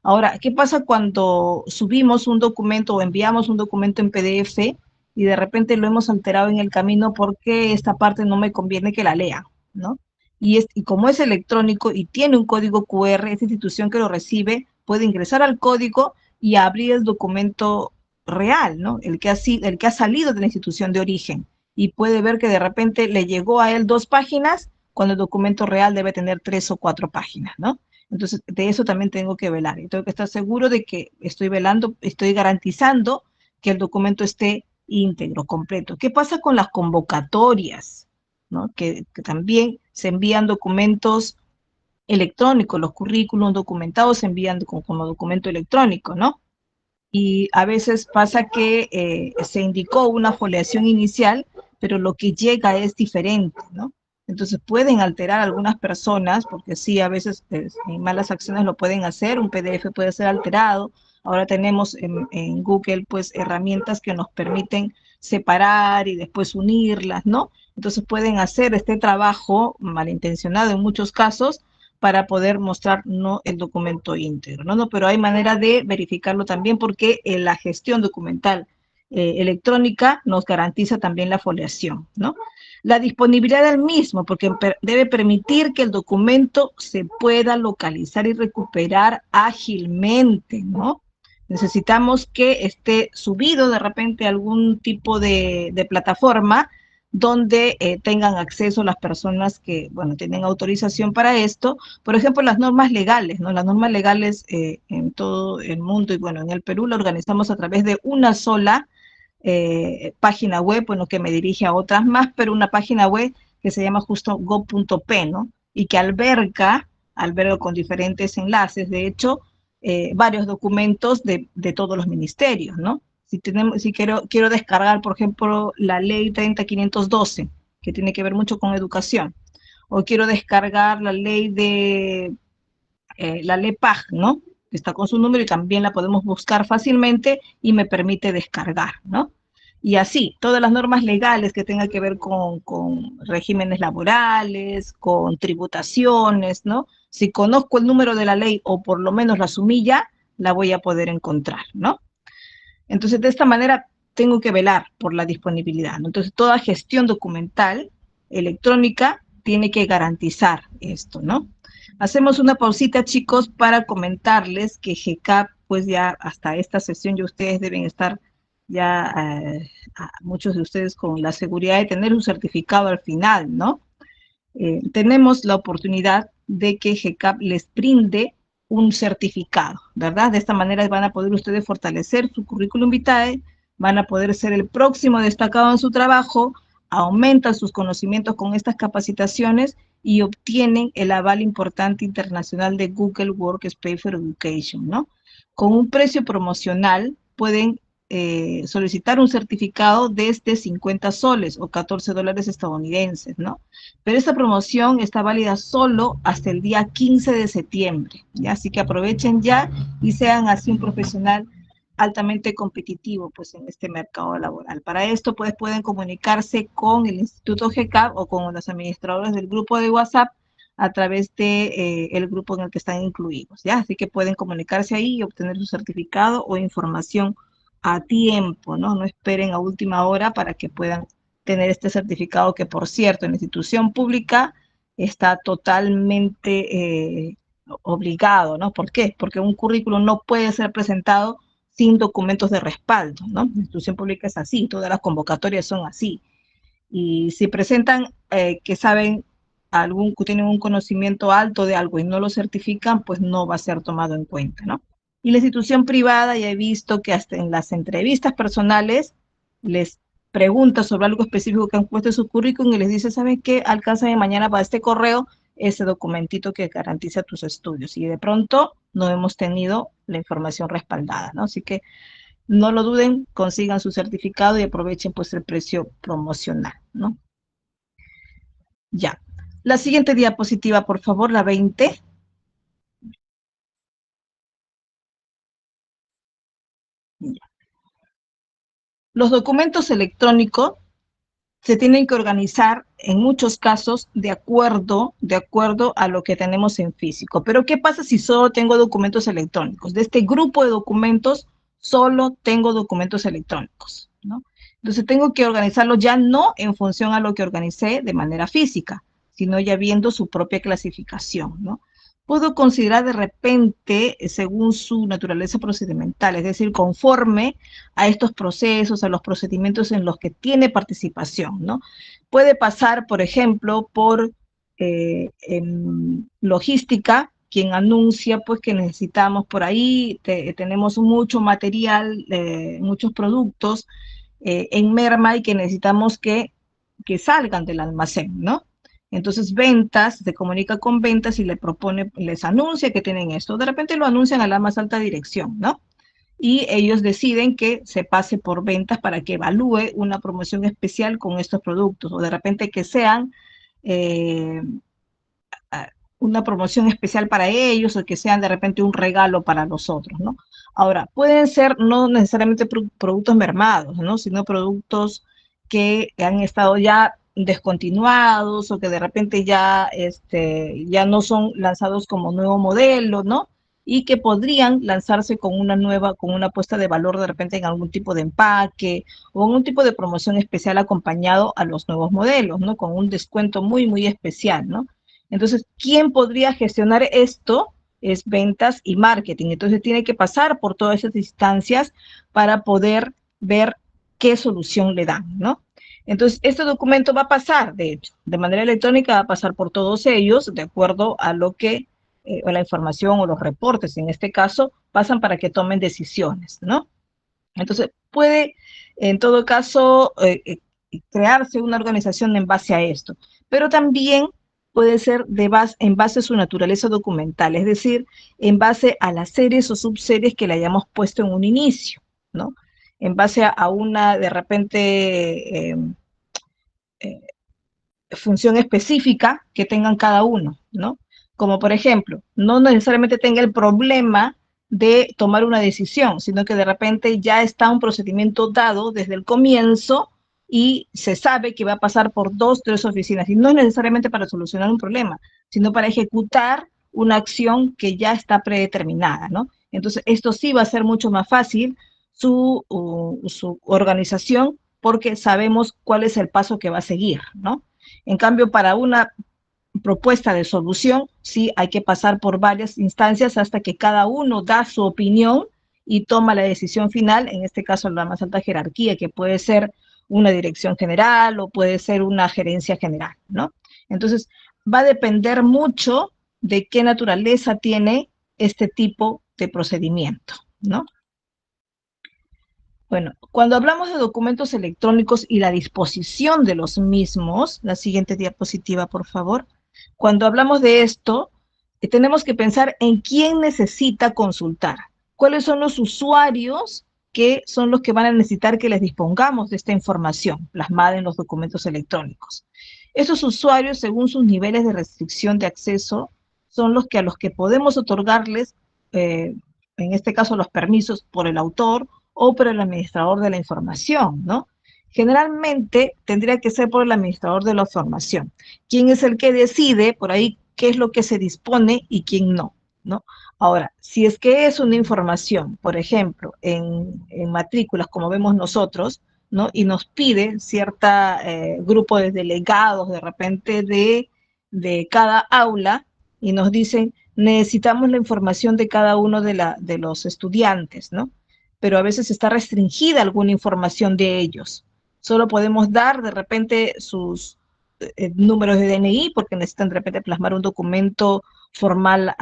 Ahora, ¿qué pasa cuando subimos un documento o enviamos un documento en PDF y de repente lo hemos alterado en el camino porque esta parte no me conviene que la lea, ¿no? Y como es electrónico y tiene un código QR, esta institución que lo recibe puede ingresar al código y abrir el documento real, ¿no? El que ha salido de la institución de origen y puede ver que de repente le llegó a él 2 páginas cuando el documento real debe tener 3 o 4 páginas, ¿no? Entonces, de eso también tengo que velar. Y tengo que estar seguro de que estoy velando, estoy garantizando que el documento esté íntegro, completo. ¿Qué pasa con las convocatorias? ¿No? Que también se envían documentos electrónicos, los currículums documentados se envían como documento electrónico, ¿no? Y a veces pasa que se indicó una foliación inicial, pero lo que llega es diferente, ¿no? Entonces pueden alterar algunas personas, porque sí, a veces en malas acciones lo pueden hacer, un PDF puede ser alterado. Ahora tenemos en Google pues herramientas que nos permiten separar y después unirlas, ¿no? Entonces pueden hacer este trabajo malintencionado en muchos casos para poder mostrar no el documento íntegro, ¿no? No, pero hay manera de verificarlo también porque la gestión documental electrónica nos garantiza también la foliación, ¿no? La disponibilidad del mismo, porque debe permitir que el documento se pueda localizar y recuperar ágilmente, ¿no? Necesitamos que esté subido de repente a algún tipo de plataforma donde tengan acceso las personas que, bueno, tienen autorización para esto. Por ejemplo, las normas legales, ¿no? Las normas legales en todo el mundo y, bueno, en el Perú la organizamos a través de una sola página web, bueno, que me dirige a otras más, pero una página web que se llama justo go.p, ¿no? Y que alberga con diferentes enlaces, de hecho, varios documentos de todos los ministerios, ¿no? Si quiero descargar, por ejemplo, la ley 30512, que tiene que ver mucho con educación, o quiero descargar la ley la ley PAG, ¿no? Que está con su número y también la podemos buscar fácilmente y me permite descargar, ¿no? Y así, todas las normas legales que tengan que ver con regímenes laborales, con tributaciones, ¿no? Si conozco el número de la ley o por lo menos la sumilla, la voy a poder encontrar, ¿no? Entonces, de esta manera tengo que velar por la disponibilidad, ¿no? Entonces, toda gestión documental electrónica tiene que garantizar esto, ¿no? Hacemos una pausita, chicos, para comentarles que GCAP, pues ya hasta esta sesión ya ustedes deben estar ya a muchos de ustedes con la seguridad de tener un certificado al final, ¿no? Tenemos la oportunidad de que GCAP les brinde un certificado, ¿verdad? De esta manera van a poder ustedes fortalecer su currículum vitae, van a poder ser el próximo destacado en su trabajo, aumentan sus conocimientos con estas capacitaciones y obtienen el aval importante internacional de Google Workspace for Education, ¿no? Con un precio promocional pueden solicitar un certificado desde 50 soles o 14 dólares estadounidenses, ¿no? Pero esta promoción está válida solo hasta el día 15 de septiembre, ¿ya? Así que aprovechen ya y sean así un profesional altamente competitivo pues en este mercado laboral. Para esto pues pueden comunicarse con el Instituto GCAP o con los administradores del grupo de WhatsApp a través de el grupo en el que están incluidos, ¿ya? Así que pueden comunicarse ahí y obtener su certificado o información a tiempo, ¿no? No esperen a última hora para que puedan tener este certificado que, por cierto, en la institución pública está totalmente obligado, ¿no? ¿Por qué? Porque un currículum no puede ser presentado sin documentos de respaldo, ¿no? La institución pública es así, todas las convocatorias son así. Y si presentan que saben que tienen un conocimiento alto de algo y no lo certifican, pues no va a ser tomado en cuenta, ¿no? Y la institución privada ya he visto que hasta en las entrevistas personales les pregunta sobre algo específico que han puesto en su currículum y les dice, ¿saben qué? Alcánzame mañana para este correo ese documentito que garantiza tus estudios. Y de pronto no hemos tenido la información respaldada, ¿no? Así que no lo duden, consigan su certificado y aprovechen pues el precio promocional, ¿no? Ya. La siguiente diapositiva, por favor, la 20. Ya. Los documentos electrónicos se tienen que organizar en muchos casos de acuerdo a lo que tenemos en físico. Pero ¿qué pasa si solo tengo documentos electrónicos? De este grupo de documentos, solo tengo documentos electrónicos, ¿no? Entonces tengo que organizarlo ya no en función a lo que organicé de manera física, sino ya viendo su propia clasificación, ¿no? Puedo considerar de repente, según su naturaleza procedimental, es decir, conforme a estos procesos, a los procedimientos en los que tiene participación, ¿no? Puede pasar, por ejemplo, por en logística, quien anuncia pues que necesitamos por ahí, tenemos mucho material, muchos productos en merma y que necesitamos que salgan del almacén, ¿no? Entonces ventas, se comunica con ventas y le propone, les anuncia que tienen esto. De repente lo anuncian a la más alta dirección, ¿no? Y ellos deciden que se pase por ventas para que evalúe una promoción especial con estos productos o de repente que sean eh, una promoción especial para ellos o que sean de repente un regalo para nosotros, ¿no? Ahora, pueden ser no necesariamente productos mermados, ¿no? Sino productos que han estado ya descontinuados o que de repente ya, ya no son lanzados como nuevo modelo, ¿no? Y que podrían lanzarse con una nueva, con una puesta de valor de repente en algún tipo de empaque o en un tipo de promoción especial acompañado a los nuevos modelos, ¿no? Con un descuento muy, muy especial, ¿no? Entonces, ¿quién podría gestionar esto? Es ventas y marketing. Entonces, tiene que pasar por todas esas instancias para poder ver qué solución le dan, ¿no? Entonces, este documento va a pasar, de hecho, de manera electrónica, va a pasar por todos ellos, de acuerdo a lo que, o la información o los reportes, en este caso, pasan para que tomen decisiones, ¿no? Entonces, puede, en todo caso, crearse una organización en base a esto, pero también puede ser en base a su naturaleza documental, es decir, en base a las series o subseries que le hayamos puesto en un inicio, ¿no? En base a una, de repente, eh, función específica que tengan cada uno, ¿no? Como por ejemplo, no necesariamente tenga el problema de tomar una decisión, sino que de repente ya está un procedimiento dado desde el comienzo y se sabe que va a pasar por 2, 3 oficinas, y no es necesariamente para solucionar un problema, sino para ejecutar una acción que ya está predeterminada, ¿no? Entonces, esto sí va a ser mucho más fácil su organización porque sabemos cuál es el paso que va a seguir, ¿no? En cambio, para una propuesta de solución, sí hay que pasar por varias instancias hasta que cada uno da su opinión y toma la decisión final, en este caso la más alta jerarquía, que puede ser una dirección general o puede ser una gerencia general, ¿no? Entonces, va a depender mucho de qué naturaleza tiene este tipo de procedimiento, ¿no? Bueno, cuando hablamos de documentos electrónicos y la disposición de los mismos, la siguiente diapositiva, por favor. Cuando hablamos de esto, tenemos que pensar en quién necesita consultar, cuáles son los usuarios que son los que van a necesitar que les dispongamos de esta información plasmada en los documentos electrónicos. Estos usuarios, según sus niveles de restricción de acceso, son los que a los que podemos otorgarles, en este caso, los permisos por el autor o por el administrador de la información, ¿no? Generalmente tendría que ser por el administrador de la información, quién es el que decide por ahí qué es lo que se dispone y quién no, ¿no? Ahora, si es que es una información, por ejemplo, en matrículas, como vemos nosotros, ¿no? Y nos pide cierta grupo de delegados de repente de cada aula y nos dicen, necesitamos la información de cada uno de los estudiantes, ¿no? Pero a veces está restringida alguna información de ellos. Solo podemos dar de repente sus números de DNI porque necesitan de repente plasmar un documento formal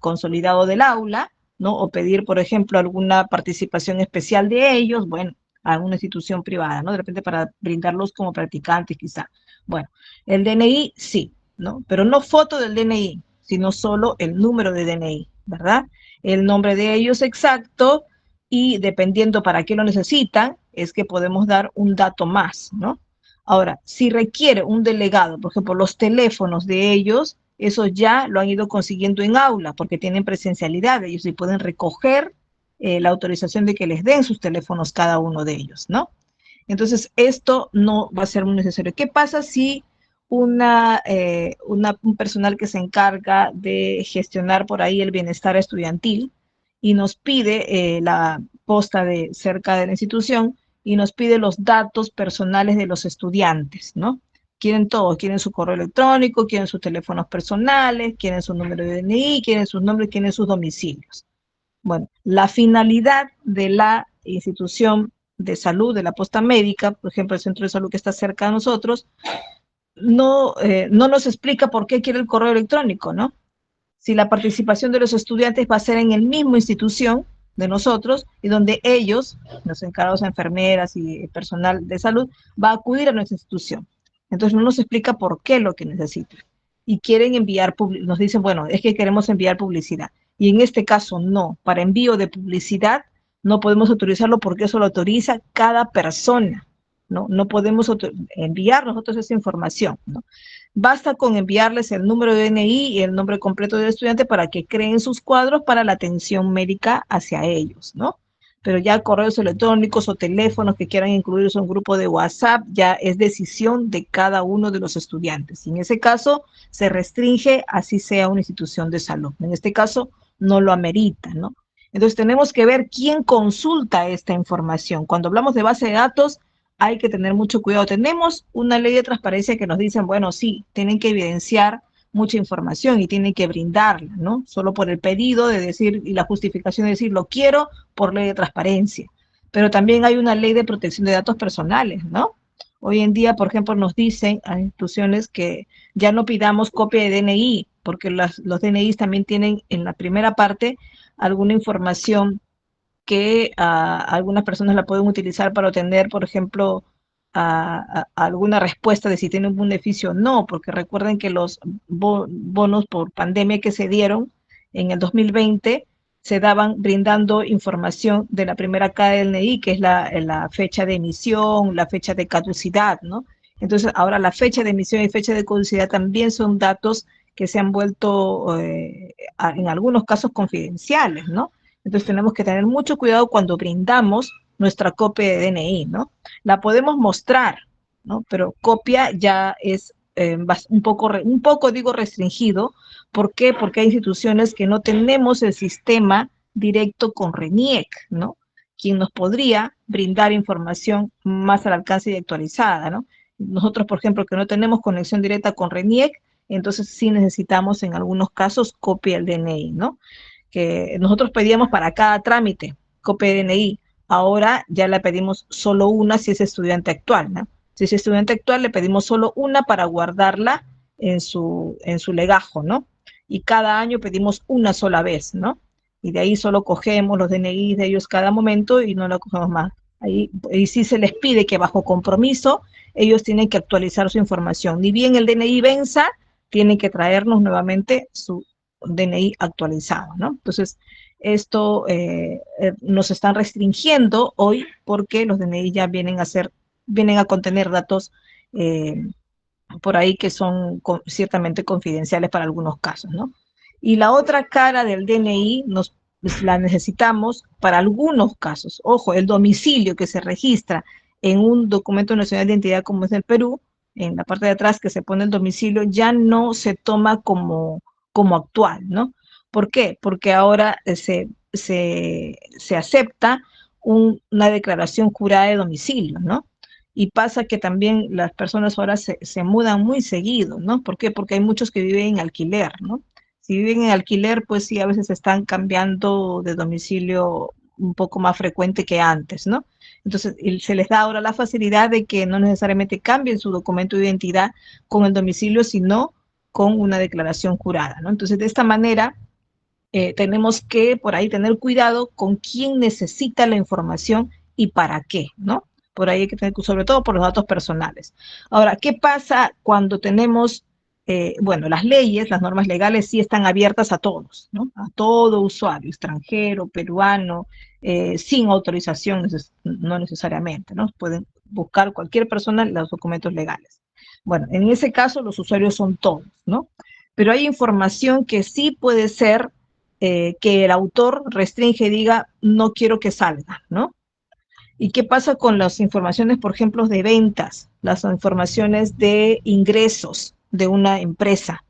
consolidado del aula, ¿no? O pedir, por ejemplo, alguna participación especial de ellos, bueno, a alguna institución privada, ¿no? De repente para brindarlos como practicantes quizá. Bueno, el DNI sí, ¿no? Pero no foto del DNI, sino solo el número de DNI, ¿verdad? El nombre de ellos exacto, y dependiendo para qué lo necesitan, es que podemos dar un dato más, ¿no? Ahora, si requiere un delegado, por ejemplo, los teléfonos de ellos, eso ya lo han ido consiguiendo en aula, porque tienen presencialidad, ellos sí pueden recoger la autorización de que les den sus teléfonos cada uno de ellos, ¿no? Entonces, esto no va a ser muy necesario. ¿Qué pasa si un personal que se encarga de gestionar por ahí el bienestar estudiantil y nos pide la posta de cerca de la institución y nos pide los datos personales de los estudiantes, ¿no? Quieren todo, quieren su correo electrónico, quieren sus teléfonos personales, quieren su número de DNI, quieren sus nombres, quieren sus domicilios. Bueno, la finalidad de la institución de salud, de la posta médica, por ejemplo, el centro de salud que está cerca de nosotros, no nos explica por qué quiere el correo electrónico, ¿no? Si la participación de los estudiantes va a ser en el mismo institución de nosotros y donde ellos, los encargados de enfermeras y personal de salud, va a acudir a nuestra institución. Entonces no nos explica por qué lo que necesita. Y quieren enviar, nos dicen, bueno, es que queremos enviar publicidad. Y en este caso no, para envío de publicidad no podemos autorizarlo porque eso lo autoriza cada persona. No podemos enviar nosotros esa información, ¿no? Basta con enviarles el número de DNI y el nombre completo del estudiante para que creen sus cuadros para la atención médica hacia ellos, ¿no? Pero ya correos electrónicos o teléfonos que quieran incluirse en un grupo de WhatsApp ya es decisión de cada uno de los estudiantes. Y en ese caso se restringe así sea una institución de salud. En este caso no lo amerita, ¿no? Entonces tenemos que ver quién consulta esta información. Cuando hablamos de base de datos, hay que tener mucho cuidado. Tenemos una ley de transparencia que nos dicen, bueno, sí, tienen que evidenciar mucha información y tienen que brindarla, ¿no? Solo por el pedido de decir y la justificación de decir, lo quiero por ley de transparencia. Pero también hay una ley de protección de datos personales, ¿no? Hoy en día, por ejemplo, nos dicen a instituciones que ya no pidamos copia de DNI, porque los DNIs también tienen en la primera parte alguna información que algunas personas la pueden utilizar para obtener, por ejemplo, alguna respuesta de si tienen un beneficio o no, porque recuerden que los bonos por pandemia que se dieron en el 2020 se daban brindando información de la primera KDNI, que es la fecha de emisión, la fecha de caducidad, ¿no? Entonces, ahora la fecha de emisión y fecha de caducidad también son datos que se han vuelto, en algunos casos, confidenciales, ¿no? Entonces tenemos que tener mucho cuidado cuando brindamos nuestra copia de DNI, ¿no? La podemos mostrar, ¿no? Pero copia ya es un poco digo restringido. ¿Por qué? Porque hay instituciones que no tenemos el sistema directo con RENIEC, ¿no? Quien nos podría brindar información más al alcance y actualizada, ¿no? Nosotros, por ejemplo, que no tenemos conexión directa con RENIEC, entonces sí necesitamos en algunos casos copia del DNI, ¿no? que nosotros pedíamos para cada trámite, copia de DNI. Ahora ya le pedimos solo una si es estudiante actual, ¿no? Si es estudiante actual, le pedimos solo una para guardarla en su legajo, ¿no? Y cada año pedimos una sola vez, ¿no? Y de ahí solo cogemos los DNI de ellos cada momento y no lo cogemos más. Ahí, y sí se les pide que bajo compromiso ellos tienen que actualizar su información. Ni bien el DNI venza, tienen que traernos nuevamente su DNI actualizado, ¿no? Entonces, esto nos están restringiendo hoy porque los DNI ya vienen a contener datos por ahí que son ciertamente confidenciales para algunos casos, ¿no? Y la otra cara del DNI la necesitamos para algunos casos. Ojo, el domicilio que se registra en un documento nacional de identidad como es el Perú, en la parte de atrás que se pone el domicilio, ya no se toma como actual, ¿no? ¿Por qué? Porque ahora se acepta una declaración jurada de domicilio, ¿no? Y pasa que también las personas ahora se mudan muy seguido, ¿no? ¿Por qué? Porque hay muchos que viven en alquiler, ¿no? Si viven en alquiler, pues sí, a veces están cambiando de domicilio un poco más frecuente que antes, ¿no? Entonces, se les da ahora la facilidad de que no necesariamente cambien su documento de identidad con el domicilio, sino con una declaración jurada, ¿no? Entonces, de esta manera, tenemos que por ahí tener cuidado con quién necesita la información y para qué, ¿no? Por ahí hay que tener, sobre todo por los datos personales. Ahora, ¿qué pasa cuando tenemos, bueno, las leyes, las normas legales sí están abiertas a todos, ¿no? A todo usuario, extranjero, peruano, sin autorización, no necesariamente, ¿no? Pueden buscar cualquier persona los documentos legales. Bueno, en ese caso los usuarios son todos, ¿no? Pero hay información que sí puede ser que el autor restringe y diga, no quiero que salga, ¿no? ¿Y qué pasa con las informaciones, por ejemplo, de ventas, las informaciones de ingresos de una empresa?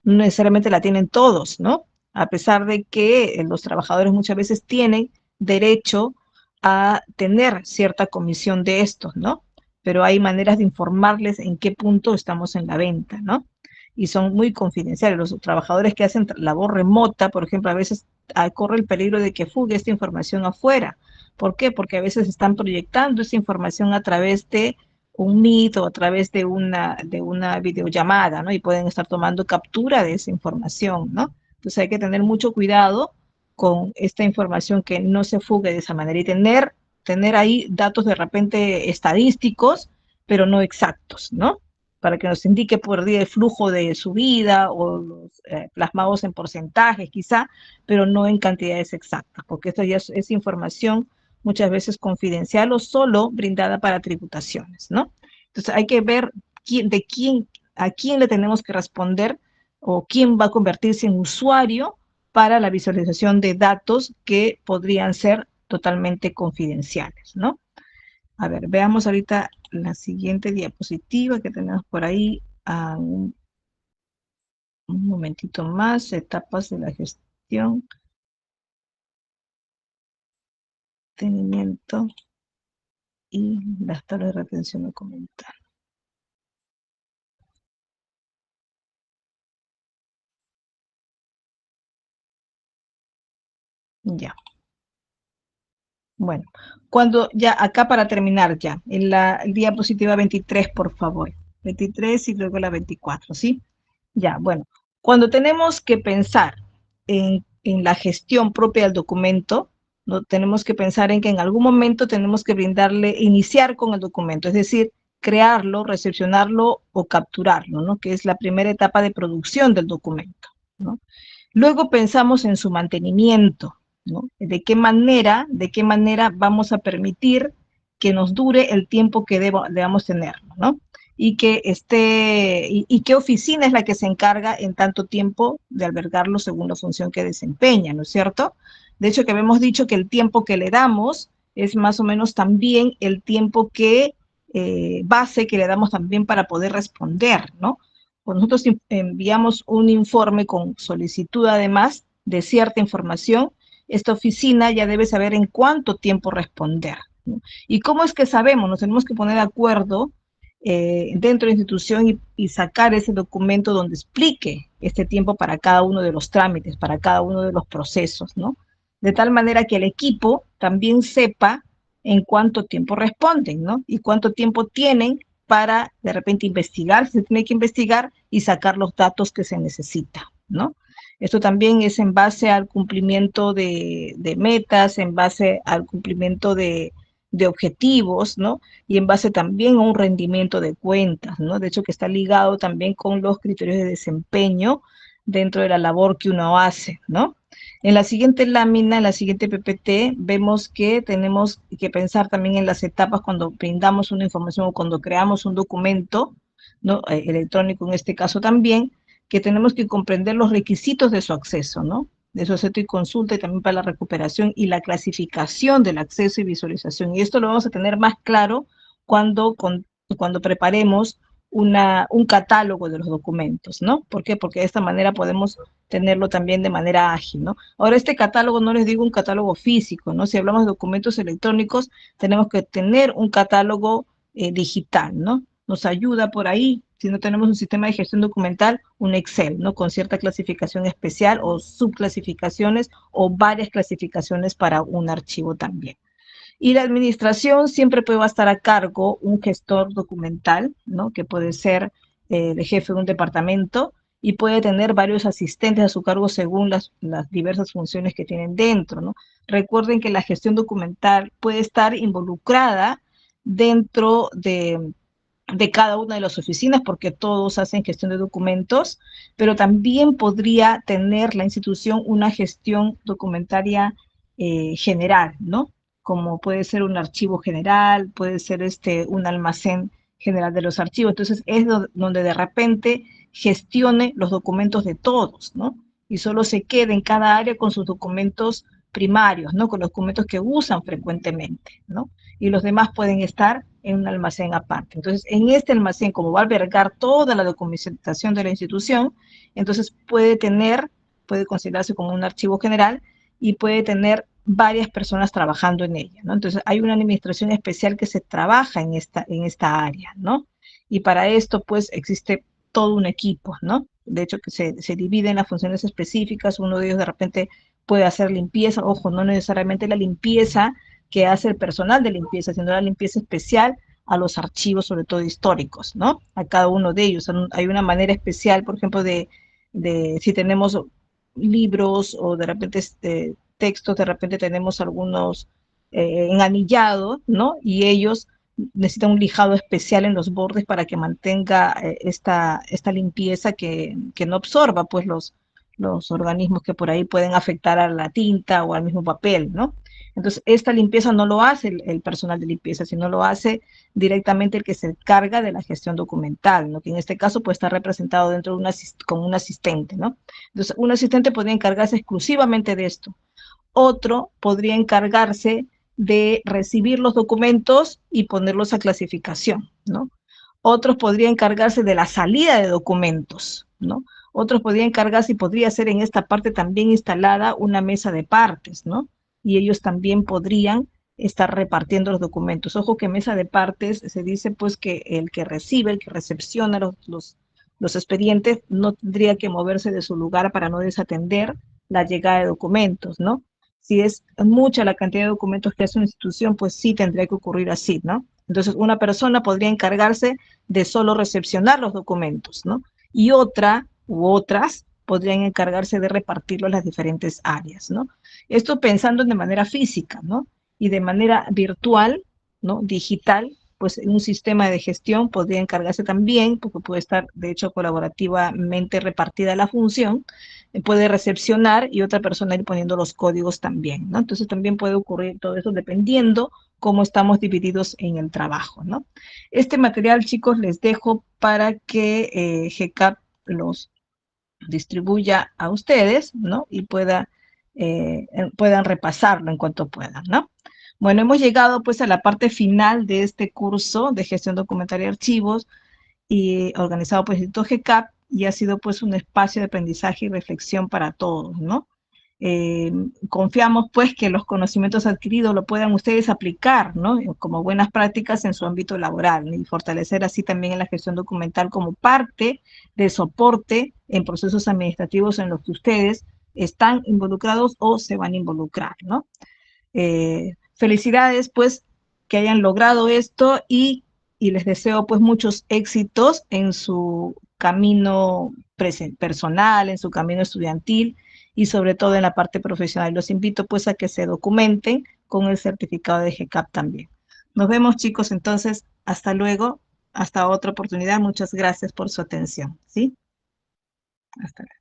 No necesariamente la tienen todos, ¿no? A pesar de que los trabajadores muchas veces tienen derecho a tener cierta comisión de estos, ¿no? Pero hay maneras de informarles en qué punto estamos en la venta, ¿no? Y son muy confidenciales. Los trabajadores que hacen labor remota, por ejemplo, a veces corre el peligro de que fugue esta información afuera. ¿Por qué? Porque a veces están proyectando esa información a través de un Meet o a través de una videollamada, ¿no? Y pueden estar tomando captura de esa información, ¿no? Entonces hay que tener mucho cuidado con esta información que no se fugue de esa manera y tener ahí datos de repente estadísticos, pero no exactos, ¿no? Para que nos indique por día el flujo de su vida o los plasmados en porcentajes quizá, pero no en cantidades exactas, porque esto ya es información muchas veces confidencial o solo brindada para tributaciones, ¿no? Entonces hay que ver a quién le tenemos que responder o quién va a convertirse en usuario para la visualización de datos que podrían ser totalmente confidenciales, ¿no? A ver, veamos ahorita la siguiente diapositiva que tenemos por ahí. Un momentito más, etapas de la gestión, mantenimiento y las tablas de retención documental. Ya. Bueno, cuando ya acá para terminar ya, en la diapositiva 23, por favor. 23 y luego la 24, ¿sí? Ya, bueno, cuando tenemos que pensar en la gestión propia del documento, ¿no? Tenemos que pensar en que en algún momento tenemos que iniciar con el documento, es decir, crearlo, recepcionarlo o capturarlo, ¿no? Que es la primera etapa de producción del documento, ¿no? Luego pensamos en su mantenimiento, ¿no? ¿De qué manera vamos a permitir que nos dure el tiempo que debamos tenerlo, ¿no? Y qué oficina es la que se encarga en tanto tiempo de albergarlo según la función que desempeña, ¿no es cierto? De hecho, que habíamos dicho que el tiempo que le damos es más o menos también el tiempo base que le damos también para poder responder, ¿no? Cuando nosotros enviamos un informe con solicitud además de cierta información, esta oficina ya debe saber en cuánto tiempo responder, ¿no? ¿Y cómo es que sabemos? Nos tenemos que poner de acuerdo dentro de la institución y sacar ese documento donde explique este tiempo para cada uno de los trámites, para cada uno de los procesos, ¿no? De tal manera que el equipo también sepa en cuánto tiempo responden, ¿no? Y cuánto tiempo tienen para de repente investigar, si se tiene que investigar y sacar los datos que se necesita, ¿no? Esto también es en base al cumplimiento de metas, en base al cumplimiento de objetivos, ¿no? Y en base también a un rendimiento de cuentas, ¿no? De hecho, que está ligado también con los criterios de desempeño dentro de la labor que uno hace, ¿no? En la siguiente lámina, en la siguiente PPT, vemos que tenemos que pensar también en las etapas cuando brindamos una información o cuando creamos un documento, ¿no? Electrónico en este caso también, que tenemos que comprender los requisitos de su acceso, ¿no? De su acceso y consulta y también para la recuperación y la clasificación del acceso y visualización. Y esto lo vamos a tener más claro cuando preparemos un catálogo de los documentos, ¿no? ¿Por qué? Porque de esta manera podemos tenerlo también de manera ágil, ¿no? Ahora, este catálogo no les digo un catálogo físico, ¿no? Si hablamos de documentos electrónicos, tenemos que tener un catálogo digital, ¿no? Nos ayuda por ahí, si no tenemos un sistema de gestión documental, un Excel, ¿no? Con cierta clasificación especial o subclasificaciones o varias clasificaciones para un archivo también. Y la administración siempre puede estar a cargo un gestor documental, ¿no? Que puede ser el jefe de un departamento y puede tener varios asistentes a su cargo según las diversas funciones que tienen dentro, ¿no? Recuerden que la gestión documental puede estar involucrada dentro de cada una de las oficinas, porque todos hacen gestión de documentos, pero también podría tener la institución una gestión documentaria general, ¿no? Como puede ser un archivo general, puede ser un almacén general de los archivos. Entonces es donde de repente gestione los documentos de todos, ¿no? Y solo se quede en cada área con sus documentos primarios, ¿no? Con los documentos que usan frecuentemente, ¿no? Y los demás pueden estar en un almacén aparte. Entonces, en este almacén, como va a albergar toda la documentación de la institución, entonces puede considerarse como un archivo general y puede tener varias personas trabajando en ella, ¿no? Entonces, hay una administración especial que se trabaja en esta área, ¿no? Y para esto, pues, existe todo un equipo, ¿no? De hecho, que se divide en las funciones específicas, uno de ellos de repente puede hacer limpieza, ojo, no necesariamente la limpieza que hace el personal de limpieza, sino la limpieza especial a los archivos, sobre todo históricos, ¿no? A cada uno de ellos. Hay una manera especial, por ejemplo, de si tenemos libros o de repente textos, de repente tenemos algunos enanillados, ¿no? Y ellos necesitan un lijado especial en los bordes para que mantenga esta limpieza que no absorba pues los organismos que por ahí pueden afectar a la tinta o al mismo papel, ¿no? Entonces, esta limpieza no lo hace el personal de limpieza, sino lo hace directamente el que se encarga de la gestión documental, ¿no? Que en este caso puede estar representado dentro de como un asistente, ¿no? Entonces, un asistente podría encargarse exclusivamente de esto. Otro podría encargarse de recibir los documentos y ponerlos a clasificación, ¿no? Otros podrían encargarse de la salida de documentos, ¿no? Otros podrían encargarse y podría ser en esta parte también instalada una mesa de partes, ¿no? Y ellos también podrían estar repartiendo los documentos. Ojo que mesa de partes se dice pues que el que recibe, el que recepciona los expedientes no tendría que moverse de su lugar para no desatender la llegada de documentos, ¿no? Si es mucha la cantidad de documentos que hace una institución, pues sí tendría que ocurrir así, ¿no? Entonces, una persona podría encargarse de solo recepcionar los documentos, ¿no? Y otra u otras podrían encargarse de repartirlo a las diferentes áreas, ¿no? Esto pensando de manera física, ¿no? Y de manera virtual, ¿no? Digital, pues un sistema de gestión podría encargarse también, porque puede estar, de hecho, colaborativamente repartida la función, puede recepcionar y otra persona ir poniendo los códigos también, ¿no? Entonces también puede ocurrir todo eso dependiendo cómo estamos divididos en el trabajo, ¿no? Este material, chicos, les dejo para que GCAP los distribuya a ustedes, ¿no? Y puedan repasarlo en cuanto puedan, ¿no? Bueno, hemos llegado pues a la parte final de este curso de gestión documentaria y archivos y organizado por el Instituto GCAP y ha sido pues un espacio de aprendizaje y reflexión para todos, ¿no? confiamos pues que los conocimientos adquiridos lo puedan ustedes aplicar, ¿no? Como buenas prácticas en su ámbito laboral, ¿no? Y fortalecer así también en la gestión documental como parte de soporte en procesos administrativos en los que ustedes están involucrados o se van a involucrar, ¿no? Felicidades pues que hayan logrado esto y les deseo pues muchos éxitos en su camino personal, en su camino estudiantil y sobre todo en la parte profesional. Los invito pues a que se documenten con el certificado de GCAP también. Nos vemos chicos, entonces, hasta luego, hasta otra oportunidad. Muchas gracias por su atención, ¿sí? Hasta luego.